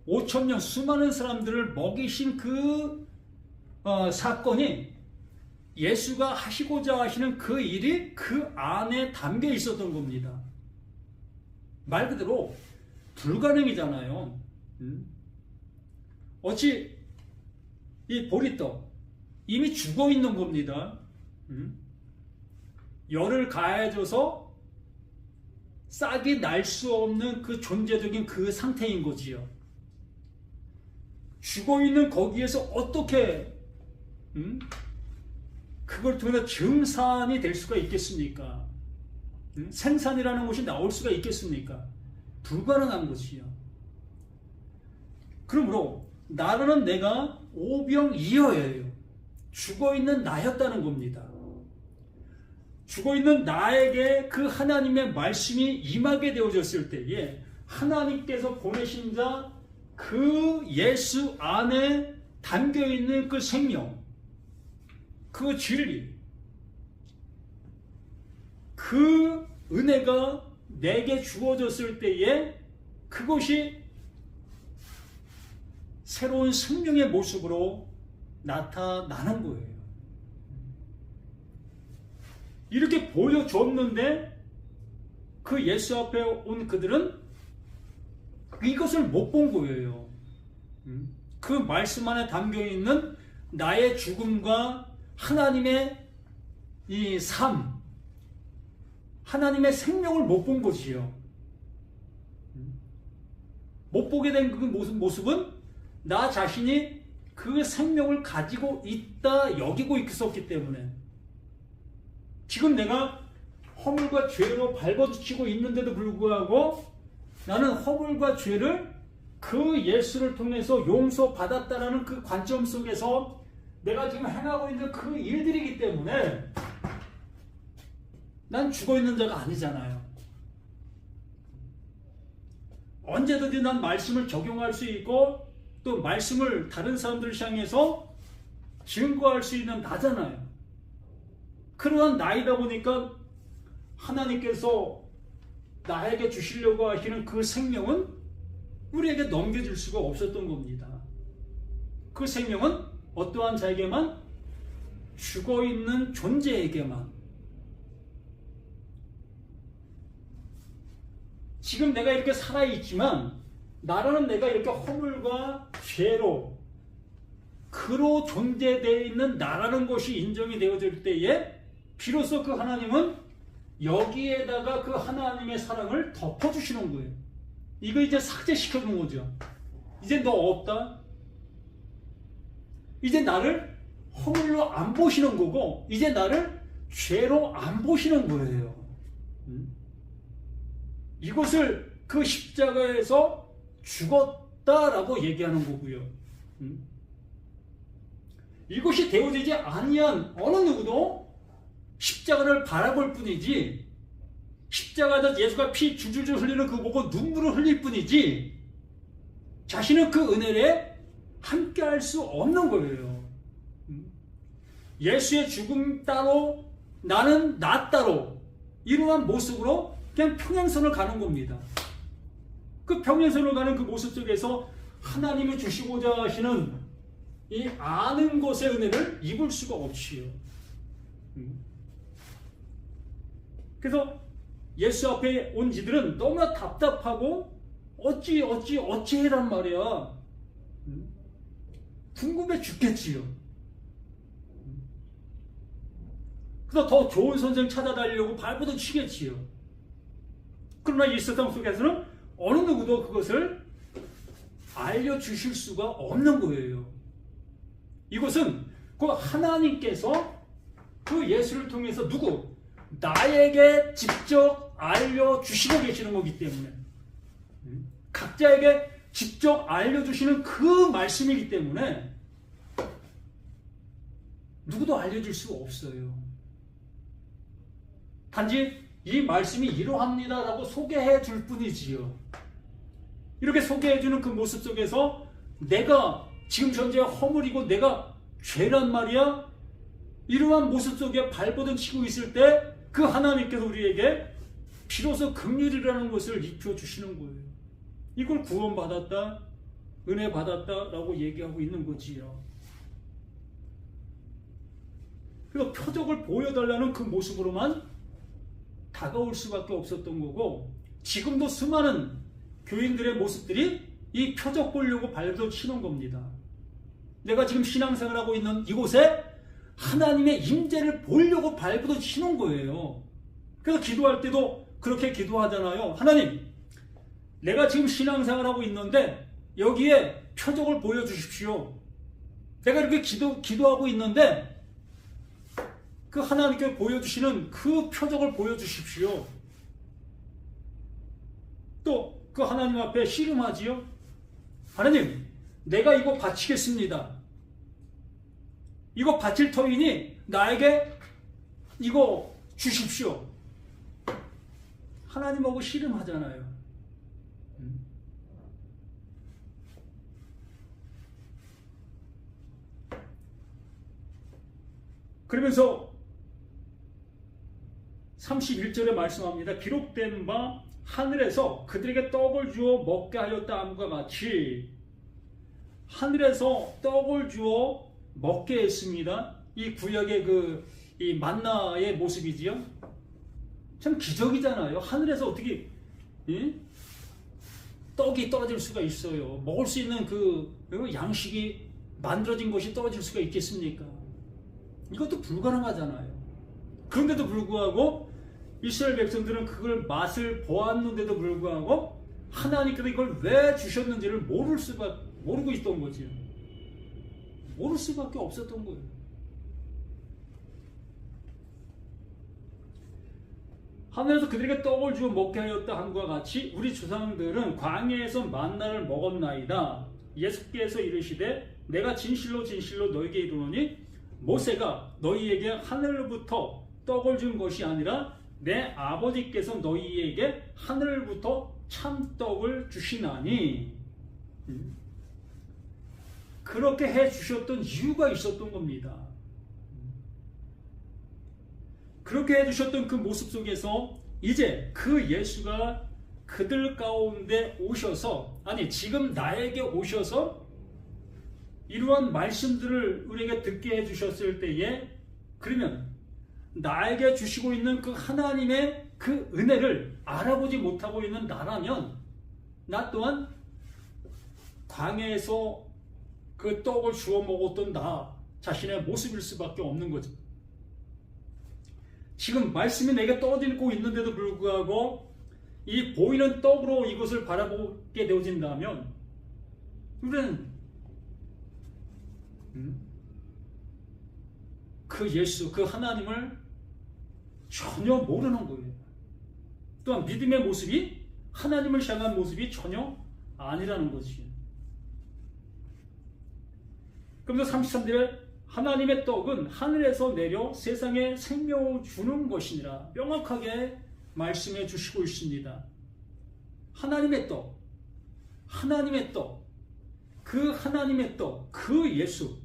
5,000명 수많은 사람들을 먹이신 그 사건이, 예수가 하시고자 하시는 그 일이 그 안에 담겨 있었던 겁니다. 말 그대로 불가능이잖아요. 어찌 이 보리떡 이미 죽어 있는 겁니다. 열을 가해줘서 싹이 날 수 없는 그 존재적인 그 상태인 거지요. 죽어 있는 거기에서 어떻게 그걸 통해서 증산이 될 수가 있겠습니까? 생산이라는 것이 나올 수가 있겠습니까? 불가능한 것이요. 그러므로 나라는 내가 오병이어예요. 죽어있는 나였다는 겁니다. 죽어있는 나에게 그 하나님의 말씀이 임하게 되어졌을 때에 하나님께서 보내신 자 그 예수 안에 담겨있는 그 생명, 그 진리, 그 은혜가 내게 주어졌을 때에 그것이 새로운 생명의 모습으로 나타나는 거예요. 이렇게 보여줬는데 그 예수 앞에 온 그들은 이것을 못 본 거예요. 그 말씀 안에 담겨있는 나의 죽음과 하나님의 이 삶, 하나님의 생명을 못 본 것이요. 못 보게 된 그 모습은 나 자신이 그 생명을 가지고 있다 여기고 있었기 때문에, 지금 내가 허물과 죄로 발버둥치고 있는데도 불구하고 나는 허물과 죄를 그 예수를 통해서 용서받았다라는 그 관점 속에서 내가 지금 행하고 있는 그 일들이기 때문에 난 죽어있는 자가 아니잖아요. 언제든지 난 말씀을 적용할 수 있고 또 말씀을 다른 사람들을 향해서 증거할 수 있는 나잖아요. 그러한 나이다 보니까 하나님께서 나에게 주시려고 하시는 그 생명은 우리에게 넘겨줄 수가 없었던 겁니다. 그 생명은 어떠한 자에게만? 죽어있는 존재에게만. 지금 내가 이렇게 살아있지만 나라는 내가 이렇게 허물과 죄로 그로 존재되어 있는 나라는 것이 인정이 되어질 때에 비로소 그 하나님은 여기에다가 그 하나님의 사랑을 덮어주시는 거예요. 이거 이제 삭제시켜준 거죠. 이제 너 없다. 이제 나를 허물로 안 보시는 거고 이제 나를 죄로 안 보시는 거예요. 음? 이것을 그 십자가에서 죽었다라고 얘기하는 거고요. 이것이 되어지지 아니한 어느 누구도 십자가를 바라볼 뿐이지, 십자가에서 예수가 피 줄줄줄 흘리는 그 보고 눈물을 흘릴 뿐이지 자신은 그 은혜에 함께할 수 없는 거예요. 예수의 죽음 따로 나는 나 따로 이러한 모습으로 그냥 평행선을 가는 겁니다. 그 평행선을 가는 그 모습 속에서 하나님이 주시고자 하시는 이 아는 것의 은혜를 입을 수가 없지요. 그래서 예수 앞에 온 이들은 너무나 답답하고 어찌 해란 말이야. 궁금해 죽겠지요. 그래서 더 좋은 선생 찾아다니려고 발버둥 치겠지요. 그러나 이 세상 속에서는 어느 누구도 그것을 알려주실 수가 없는 거예요. 이것은 그 하나님께서 그 예수를 통해서 나에게 직접 알려주시고 계시는 거기 때문에, 각자에게 직접 알려주시는 그 말씀이기 때문에 누구도 알려줄 수 없어요. 단지 이 말씀이 이러합니다라고 소개해 줄 뿐이지요. 이렇게 소개해 주는 그 모습 속에서 내가 지금 현재 허물이고 내가 죄란 말이야, 이러한 모습 속에 발버둥 치고 있을 때 그 하나님께서 우리에게 비로소 긍휼이라는 것을 입혀주시는 거예요. 이걸 구원받았다, 은혜 받았다라고 얘기하고 있는 거지요. 그래서 표적을 보여달라는 그 모습으로만 다가올 수밖에 없었던 거고, 지금도 수많은 교인들의 모습들이 이 표적 보려고 발버둥 치는 겁니다. 내가 지금 신앙생활하고 있는 이곳에 하나님의 임재를 보려고 발버둥 치는 거예요. 그래서 기도할 때도 그렇게 기도하잖아요. 하나님, 내가 지금 신앙생활하고 있는데 여기에 표적을 보여주십시오. 내가 이렇게 기도하고 있는데 그 하나님께 보여주시는 그 표적을 보여주십시오. 또 그 하나님 앞에 씨름하지요. 하나님, 내가 이거 바치겠습니다. 이거 바칠 터이니 나에게 이거 주십시오. 하나님하고 씨름하잖아요. 그러면서 31절에 말씀합니다. 기록된 바 하늘에서 그들에게 떡을 주어 먹게 하였다 함과 같이, 하늘에서 떡을 주어 먹게 했습니다. 이 구약의 이 만나의 모습이지요. 참 기적이잖아요. 하늘에서 어떻게 떡이 떨어질 수가 있어요. 먹을 수 있는 그 양식이 만들어진 것이 떨어질 수가 있겠습니까? 이것도 불가능하잖아요. 그런데도 불구하고 이스라엘 백성들은 그걸 맛을 보았는데도 불구하고 하나님께서 이걸 왜 주셨는지를 모르고 있던 거지요. 모를 수밖에 없었던 거예요. 하늘에서 그들에게 떡을 주어 먹게 하였다 함과 같이 우리 조상들은 광야에서 만나를 먹었나이다. 예수께서 이르시되 내가 진실로 너에게 이르노니 모세가 너희에게 하늘로부터 떡을 준 것이 아니라 내 아버지께서 너희에게 하늘로부터 참떡을 주시나니, 그렇게 해주셨던 이유가 있었던 겁니다. 그렇게 해주셨던 그 모습 속에서 이제 그 예수가 그들 가운데 오셔서, 지금 나에게 오셔서 이러한 말씀들을 우리에게 듣게 해주셨을 때에, 그러면 나에게 주시고 있는 그 하나님의 그 은혜를 알아보지 못하고 있는 나라면 나 또한 광야에서 그 떡을 주워 먹었던 나 자신의 모습일 수밖에 없는 거죠. 지금 말씀이 내게 떠들고 있는데도 불구하고 이 보이는 떡으로 이것을 바라보게 되어진다면 우리는 그 예수, 그 하나님을 전혀 모르는 거예요. 또한 믿음의 모습이 하나님을 향한 모습이 전혀 아니라는 것이에요. 그러면서 33절에 하나님의 떡은 하늘에서 내려 세상에 생명을 주는 것이니라 명확하게 말씀해 주시고 있습니다. 하나님의 떡, 하나님의 떡, 그 하나님의 떡, 그 예수,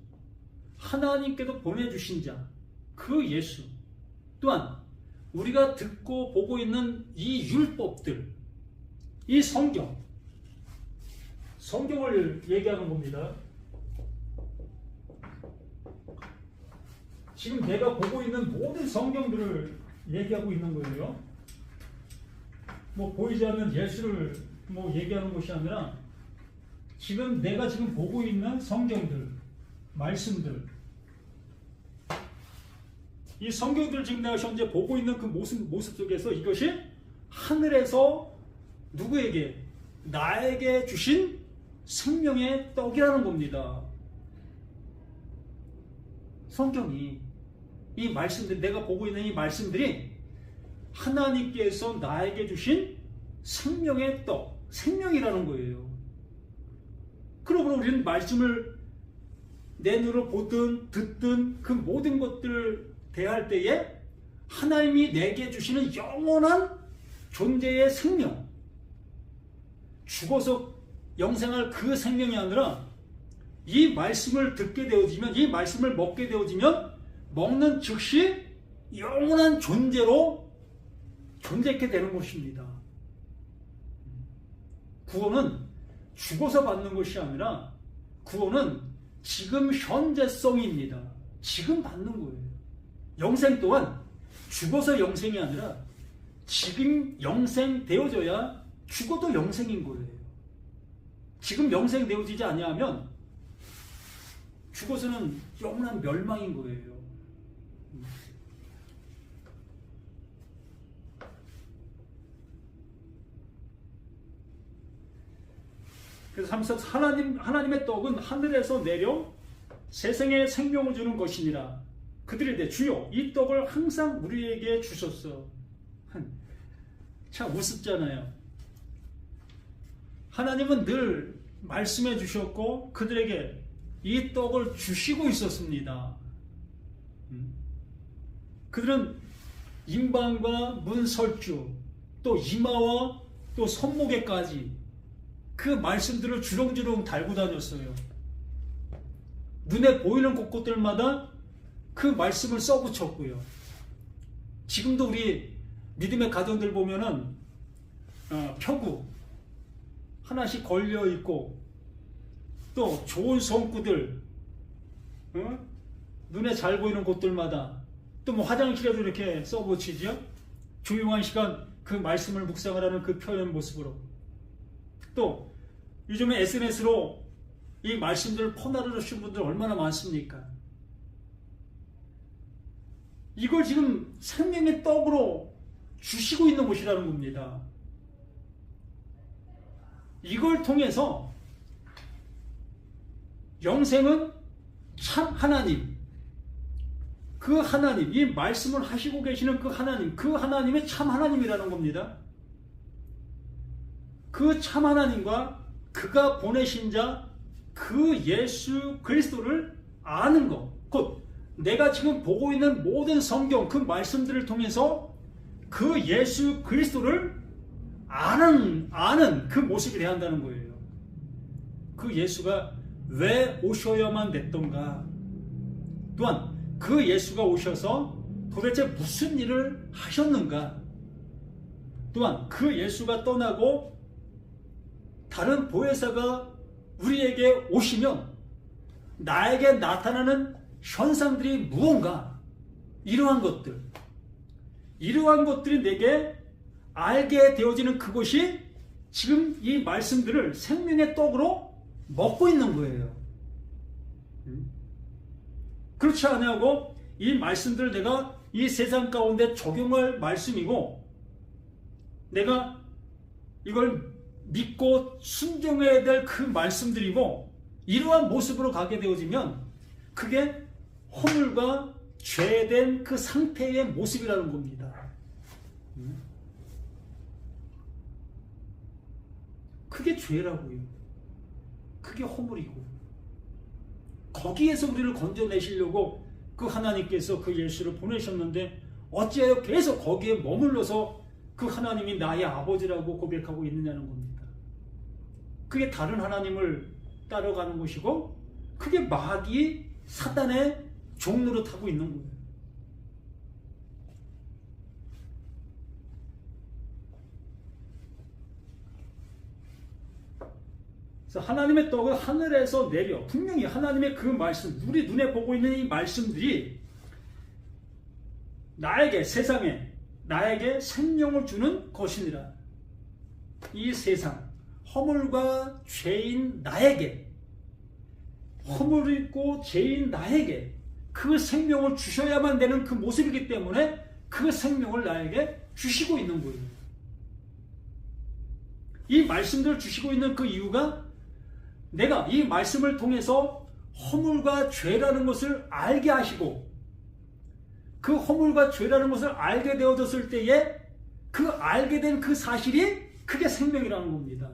하나님께서 보내주신 자, 그 예수, 또한 우리가 듣고 보고 있는 이 율법들, 이 성경을 얘기하는 겁니다. 지금 내가 보고 있는 모든 성경들을 얘기하고 있는 거예요. 뭐 보이지 않는 예수를 뭐 얘기하는 것이 아니라 지금 내가 지금 보고 있는 성경들, 말씀들, 이 성경들 지금 내가 현재 보고 있는 그 모습 속에서 이것이 하늘에서 누구에게? 나에게 주신 생명의 떡이라는 겁니다. 성경이 이 말씀들, 내가 보고 있는 이 말씀들이 하나님께서 나에게 주신 생명의 떡, 생명이라는 거예요. 그러므로 우리는 말씀을 내 눈으로 보든 듣든 그 모든 것들을 대할 때에 하나님이 내게 주시는 영원한 존재의 생명, 죽어서 영생할 그 생명이 아니라 이 말씀을 듣게 되어지면, 이 말씀을 먹게 되어지면 먹는 즉시 영원한 존재로 존재하게 되는 것입니다. 구원은 죽어서 받는 것이 아니라 구원은 지금 현재성입니다. 지금 받는 거예요. 영생 또한 죽어서 영생이 아니라 지금 영생 되어져야 죽어도 영생인 거예요. 지금 영생 되어지지 아니하면 죽어서는 영원한 멸망인 거예요. 그래서 하나님의 떡은 하늘에서 내려 세상에 생명을 주는 것이니라. 그들이 내 주여 이 떡을 항상 우리에게 주셨어. 참 우습잖아요. 하나님은 늘 말씀해 주셨고 그들에게 이 떡을 주시고 있었습니다. 그들은 임방과 문설주, 또 이마와 또 손목에까지 그 말씀들을 주렁주렁 달고 다녔어요. 눈에 보이는 곳곳들마다 그 말씀을 써붙였고요. 지금도 우리 믿음의 가정들 보면은 표구 하나씩 걸려 있고 또 좋은 성구들, 눈에 잘 보이는 곳들마다 또 뭐 화장실에도 이렇게 써붙이죠. 조용한 시간 그 말씀을 묵상을 하는 그 표현 모습으로. 또 요즘에 SNS로 이 말씀들을 퍼나르는 분들 얼마나 많습니까? 이걸 지금 생명의 떡으로 주시고 있는 것이라는 겁니다. 이걸 통해서 영생은 참 하나님, 그 하나님, 이 말씀을 하시고 계시는 그 하나님의 참 하나님이라는 겁니다. 그 참 하나님과 그가 보내신 자, 그 예수 그리스도를 아는 것, 곧 내가 지금 보고 있는 모든 성경 그 말씀들을 통해서 그 예수 그리스도를 아는 그 모습이 돼야 한다는 거예요. 그 예수가 왜 오셔야만 됐던가, 또한 그 예수가 오셔서 도대체 무슨 일을 하셨는가, 또한 그 예수가 떠나고 다른 보혜사가 우리에게 오시면 나에게 나타나는 현상들이 무언가, 이러한 것들이 내게 알게 되어지는 그것이 지금 이 말씀들을 생명의 떡으로 먹고 있는 거예요. 그렇지 않냐고 이 말씀들을 내가 이 세상 가운데 적용할 말씀이고 내가 이걸 믿고 순종해야 될 그 말씀들이고 이러한 모습으로 가게 되어지면 그게 허물과 죄된 그 상태의 모습이라는 겁니다. 그게 죄라고요. 그게 허물이고, 거기에서 우리를 건져내시려고 그 하나님께서 그 예수를 보내셨는데 어찌하여 계속 거기에 머물러서 그 하나님이 나의 아버지라고 고백하고 있느냐는 겁니다. 그게 다른 하나님을 따라가는 것이고, 그게 마귀 사단의 종로로 타고 있는 거예요. 그래서 하나님의 떡은 하늘에서 내려, 분명히 하나님의 그 말씀, 우리 눈에 보고 있는 이 말씀들이 나에게, 세상에 나에게 생명을 주는 것이니라. 이 세상 허물과 죄인 나에게, 허물 있고 죄인 나에게 그 생명을 주셔야만 되는 그 모습이기 때문에 그 생명을 나에게 주시고 있는 거예요. 이 말씀들을 주시고 있는 그 이유가, 내가 이 말씀을 통해서 허물과 죄라는 것을 알게 하시고, 그 허물과 죄라는 것을 알게 되어졌을 때에 그 알게 된 그 사실이 그게 생명이라는 겁니다.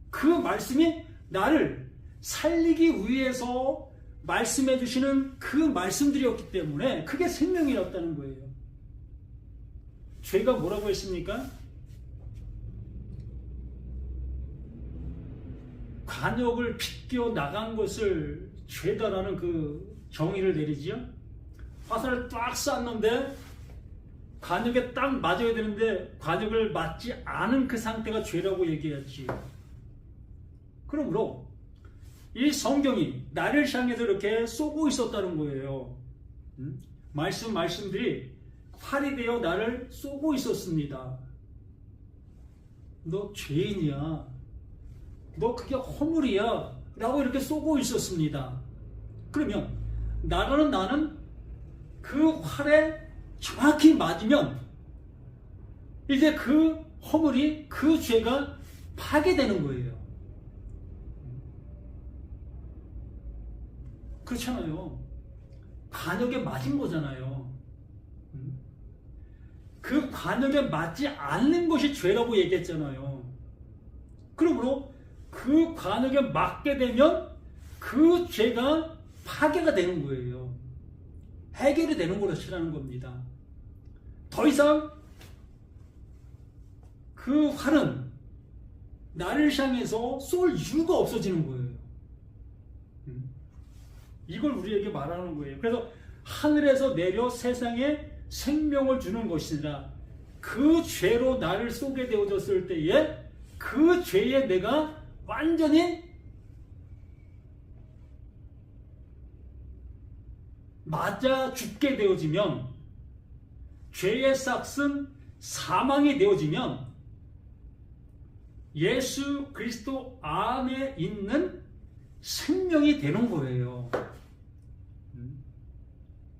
그 말씀이 나를 살리기 위해서 말씀해 주시는 그 말씀들이었기 때문에 그게 생명이었다는 거예요. 죄가 뭐라고 했습니까? 관역을 빗겨 나간 것을 죄다라는 그 정의를 내리지요. 화살을 딱 쐈는데 관역에 딱 맞아야 되는데 관역을 맞지 않은 그 상태가 죄라고 얘기했지. 그러므로 이 성경이 나를 향해서 이렇게 쏘고 있었다는 거예요. 말씀들이 활이 되어 나를 쏘고 있었습니다. 너 죄인이야, 너 그게 허물이야 라고 이렇게 쏘고 있었습니다. 그러면 나는 그 활에 정확히 맞으면 이제 그 허물이, 그 죄가 파괴되는 거예요. 그렇잖아요. 관역에 맞은 거잖아요. 그 관역에 맞지 않는 것이 죄라고 얘기했잖아요. 그러므로 그 관역에 맞게 되면 그 죄가 파괴가 되는 거예요. 해결이 되는 것이라는 겁니다. 더 이상 그 활은 나를 향해서 쏠 이유가 없어지는 거예요. 이걸 우리에게 말하는 거예요. 그래서 하늘에서 내려 세상에 생명을 주는 것이니라. 그 죄로 나를 쏘게 되어졌을 때에 그 죄에 내가 완전히 맞아 죽게 되어지면, 죄의 삭은 사망이 되어지면 예수 그리스도 안에 있는 생명이 되는 거예요.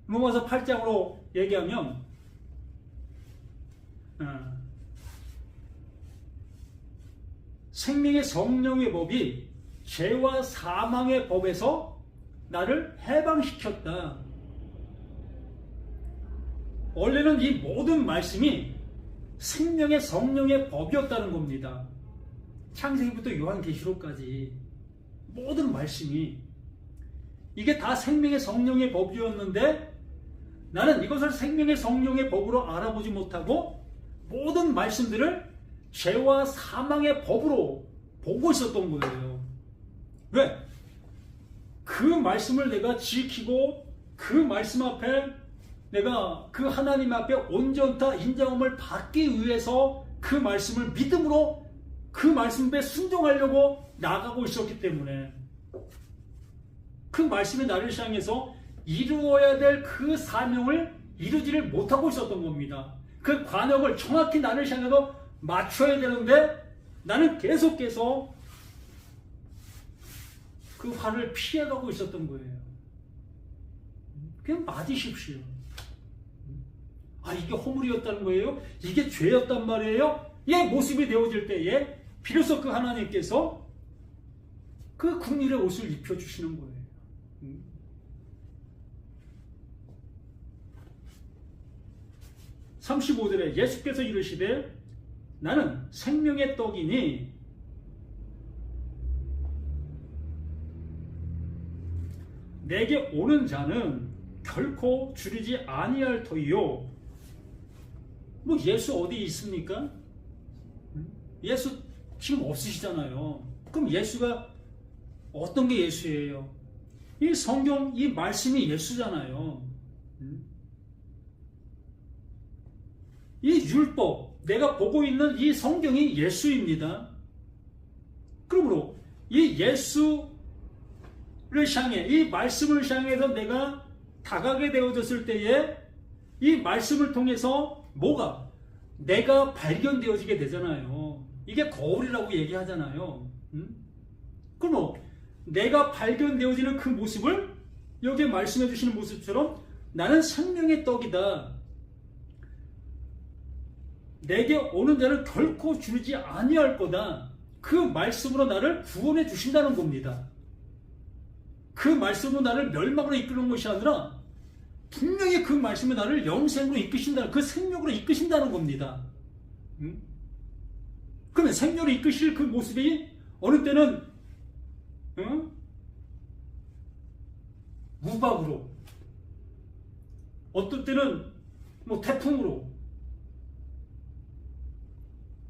로마서 8장으로 얘기하면 생명의 성령의 법이 죄와 사망의 법에서 나를 해방시켰다. 원래는 이 모든 말씀이 생명의 성령의 법이었다는 겁니다. 창세기부터 요한계시록까지 모든 말씀이 이게 다 생명의 성령의 법이었는데, 나는 이것을 생명의 성령의 법으로 알아보지 못하고 모든 말씀들을 죄와 사망의 법으로 보고 있었던 거예요. 왜? 그 말씀을 내가 지키고 그 말씀 앞에 내가 그 하나님 앞에 온전타 인정함을 받기 위해서 그 말씀을 믿음으로 그 말씀에 순종하려고 나아가고 있었기 때문에 그 말씀이 나를 향해서 이루어야 될 그 사명을 이루지를 못하고 있었던 겁니다. 그 관역을 정확히 나를 향해서 맞춰야 되는데 나는 계속해서 그 화를 피해가고 있었던 거예요. 그냥 맞으십시오. 아, 이게 허물이었다는 거예요? 이게 죄였단 말이에요? 예, 모습이 되어질 때에 비로소 그 하나님께서 그 국률의 옷을 입혀주시는 거예요. 35절에 예수께서 이르시되 나는 생명의 떡이니 내게 오는 자는 결코 줄이지 아니할 터이요. 뭐 예수 어디 있습니까? 예수 지금 없으시잖아요. 그럼 예수가 어떤 게 예수예요? 이 성경, 이 말씀이 예수잖아요. 이 율법, 내가 보고 있는 이 성경이 예수입니다. 그러므로 이 예수를 향해, 이 말씀을 향해서 내가 다가게 되어졌을 때에 이 말씀을 통해서 뭐가? 내가 발견되어지게 되잖아요. 이게 거울이라고 얘기하잖아요. 그럼 내가 발견되어지는 그 모습을 여기에 말씀해 주시는 모습처럼 나는 생명의 떡이다. 내게 오는 자는 결코 줄이지 아니할 거다. 그 말씀으로 나를 구원해 주신다는 겁니다. 그 말씀으로 나를 멸망으로 이끄는 것이 아니라 분명히 그 말씀이 나를 영생으로 이끄신다는, 그 생명으로 이끄신다는 겁니다. 그러면 생명으로 이끄실 그 모습이 어느 때는 우박으로, 어떤 때는 뭐 태풍으로,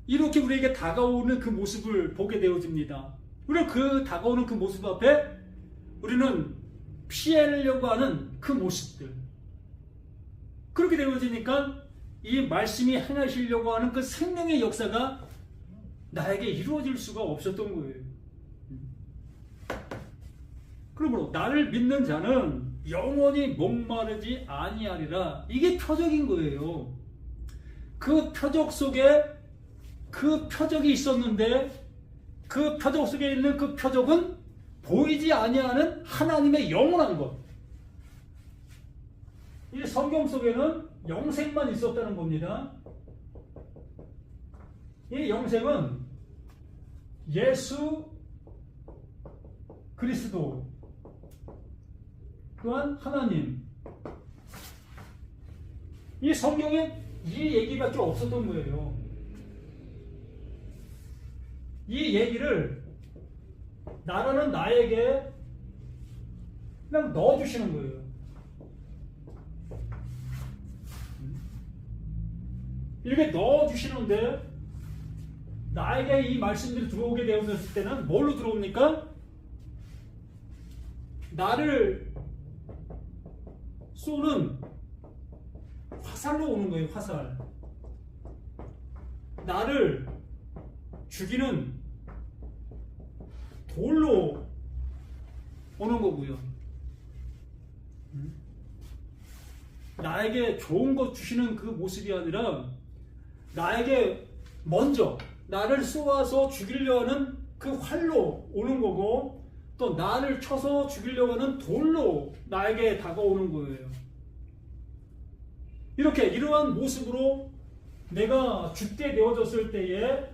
이렇게 우리에게 다가오는 그 모습을 보게 되어집니다. 우리는 그 다가오는 그 모습 앞에 우리는 피하려고 하는 그 모습들, 그렇게 되어지니까 이 말씀이 행하시려고 하는 그 생명의 역사가 나에게 이루어질 수가 없었던 거예요. 그러므로 나를 믿는 자는 영원히 목마르지 아니하리라. 이게 표적인 거예요. 그 표적 속에 그 표적이 있었는데 그 표적 속에 있는 그 표적은 보이지 아니하는 하나님의 영원한 것. 이 성경 속에는 영생만 있었다는 겁니다. 이 영생은 예수 그리스도 또한 하나님, 이 성경에 이 얘기밖에 없었던 거예요. 이 얘기를 나라는 나에게 그냥 넣어주시는 거예요. 이렇게 넣어주시는데 나에게 이 말씀들이 들어오게 되었을 때는 뭘로 들어옵니까? 나를 쏘는 화살로 오는 거예요. 화살. 나를 죽이는 돌로 오는 거고요. 나에게 좋은 것 주시는 그 모습이 아니라 나에게 먼저 나를 쏘아서 죽이려 하는 그 활로 오는 거고, 또 나를 쳐서 죽이려고 하는 돌로 나에게 다가오는 거예요. 이렇게 이러한 모습으로 내가 죽게 되어졌을 때에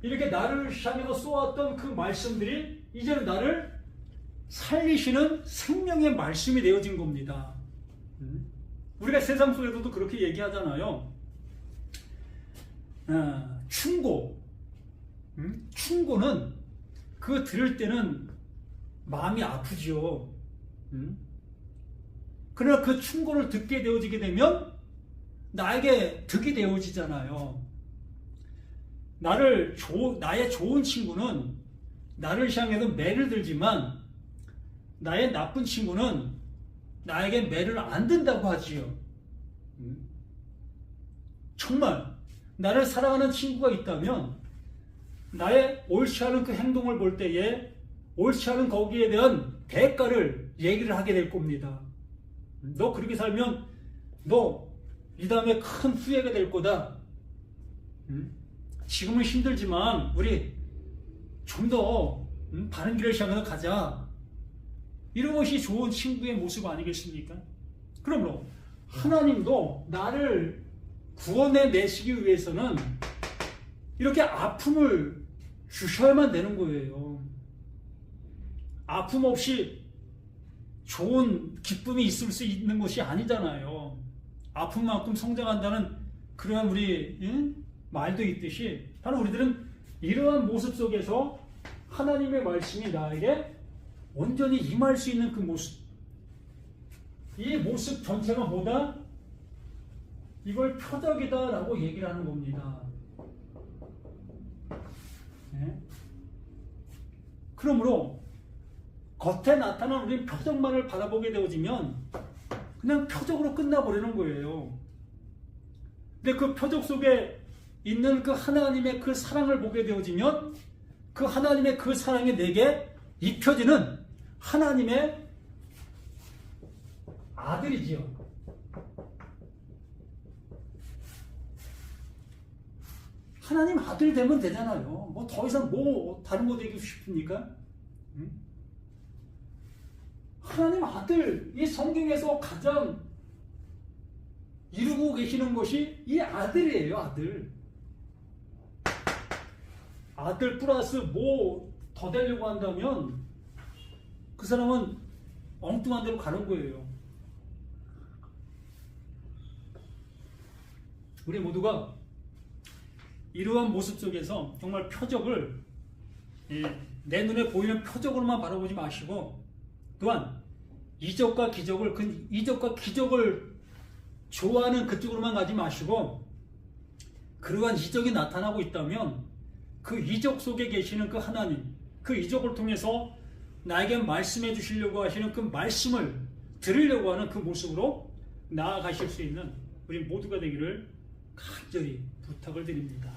이렇게 나를 향해서 쏘았던 그 말씀들이 이제는 나를 살리시는 생명의 말씀이 되어진 겁니다. 우리가 세상 속에서도 그렇게 얘기하잖아요. 충고. 충고는 그거 들을 때는 마음이 아프죠. 그러나 그 충고를 듣게 되어지게 되면 나에게 득이 되어지잖아요. 나의 좋은 친구는 나를 향해서 매를 들지만 나의 나쁜 친구는 나에게 매를 안 든다고 하지요. 정말 나를 사랑하는 친구가 있다면 나의 옳지 않은 그 행동을 볼 때에 옳지 않은 거기에 대한 대가를 얘기를 하게 될 겁니다. 너 그렇게 살면 너 이 다음에 큰 후회가 될 거다. 지금은 힘들지만 우리 좀 더 바른 길을 향해서 가자. 이런 것이 좋은 친구의 모습 아니겠습니까? 그러므로 하나님도 나를 구원해 내시기 위해서는 이렇게 아픔을 주셔야만 되는 거예요. 아픔 없이 좋은 기쁨이 있을 수 있는 것이 아니잖아요. 아픔만큼 성장한다는 그러한 우리 말도 있듯이 바로 우리들은 이러한 모습 속에서 하나님의 말씀이 나에게 온전히 임할 수 있는 그 모습, 이 모습 전체가 뭐다? 이걸 표적이다라고 얘기를 하는 겁니다. 네? 그러므로 겉에 나타난 우리 표적만을 바라보게 되어지면 그냥 표적으로 끝나버리는 거예요. 근데 그 표적 속에 있는 그 하나님의 그 사랑을 보게 되어지면 그 하나님의 그 사랑이 내게 입혀지는 하나님의 아들이지요. 하나님 아들 되면 되잖아요. 뭐 더 이상 뭐 다른 거 되고 싶습니까? 하나님 아들, 이 성경에서 가장 이루고 계시는 것이 이 아들이에요. 아들. 아들 플러스 뭐 더 되려고 한다면 그 사람은 엉뚱한 데로 가는 거예요. 우리 모두가 이러한 모습 속에서 정말 표적을 내 눈에 보이는 표적으로만 바라보지 마시고 또한 이적과 기적을 그 이적과 기적을 좋아하는 그쪽으로만 가지 마시고 그러한 이적이 나타나고 있다면 그 이적 속에 계시는 그 하나님, 그 이적을 통해서 나에게 말씀해 주시려고 하시는 그 말씀을 들으려고 하는 그 모습으로 나아가실 수 있는 우리 모두가 되기를 간절히 부탁을 드립니다.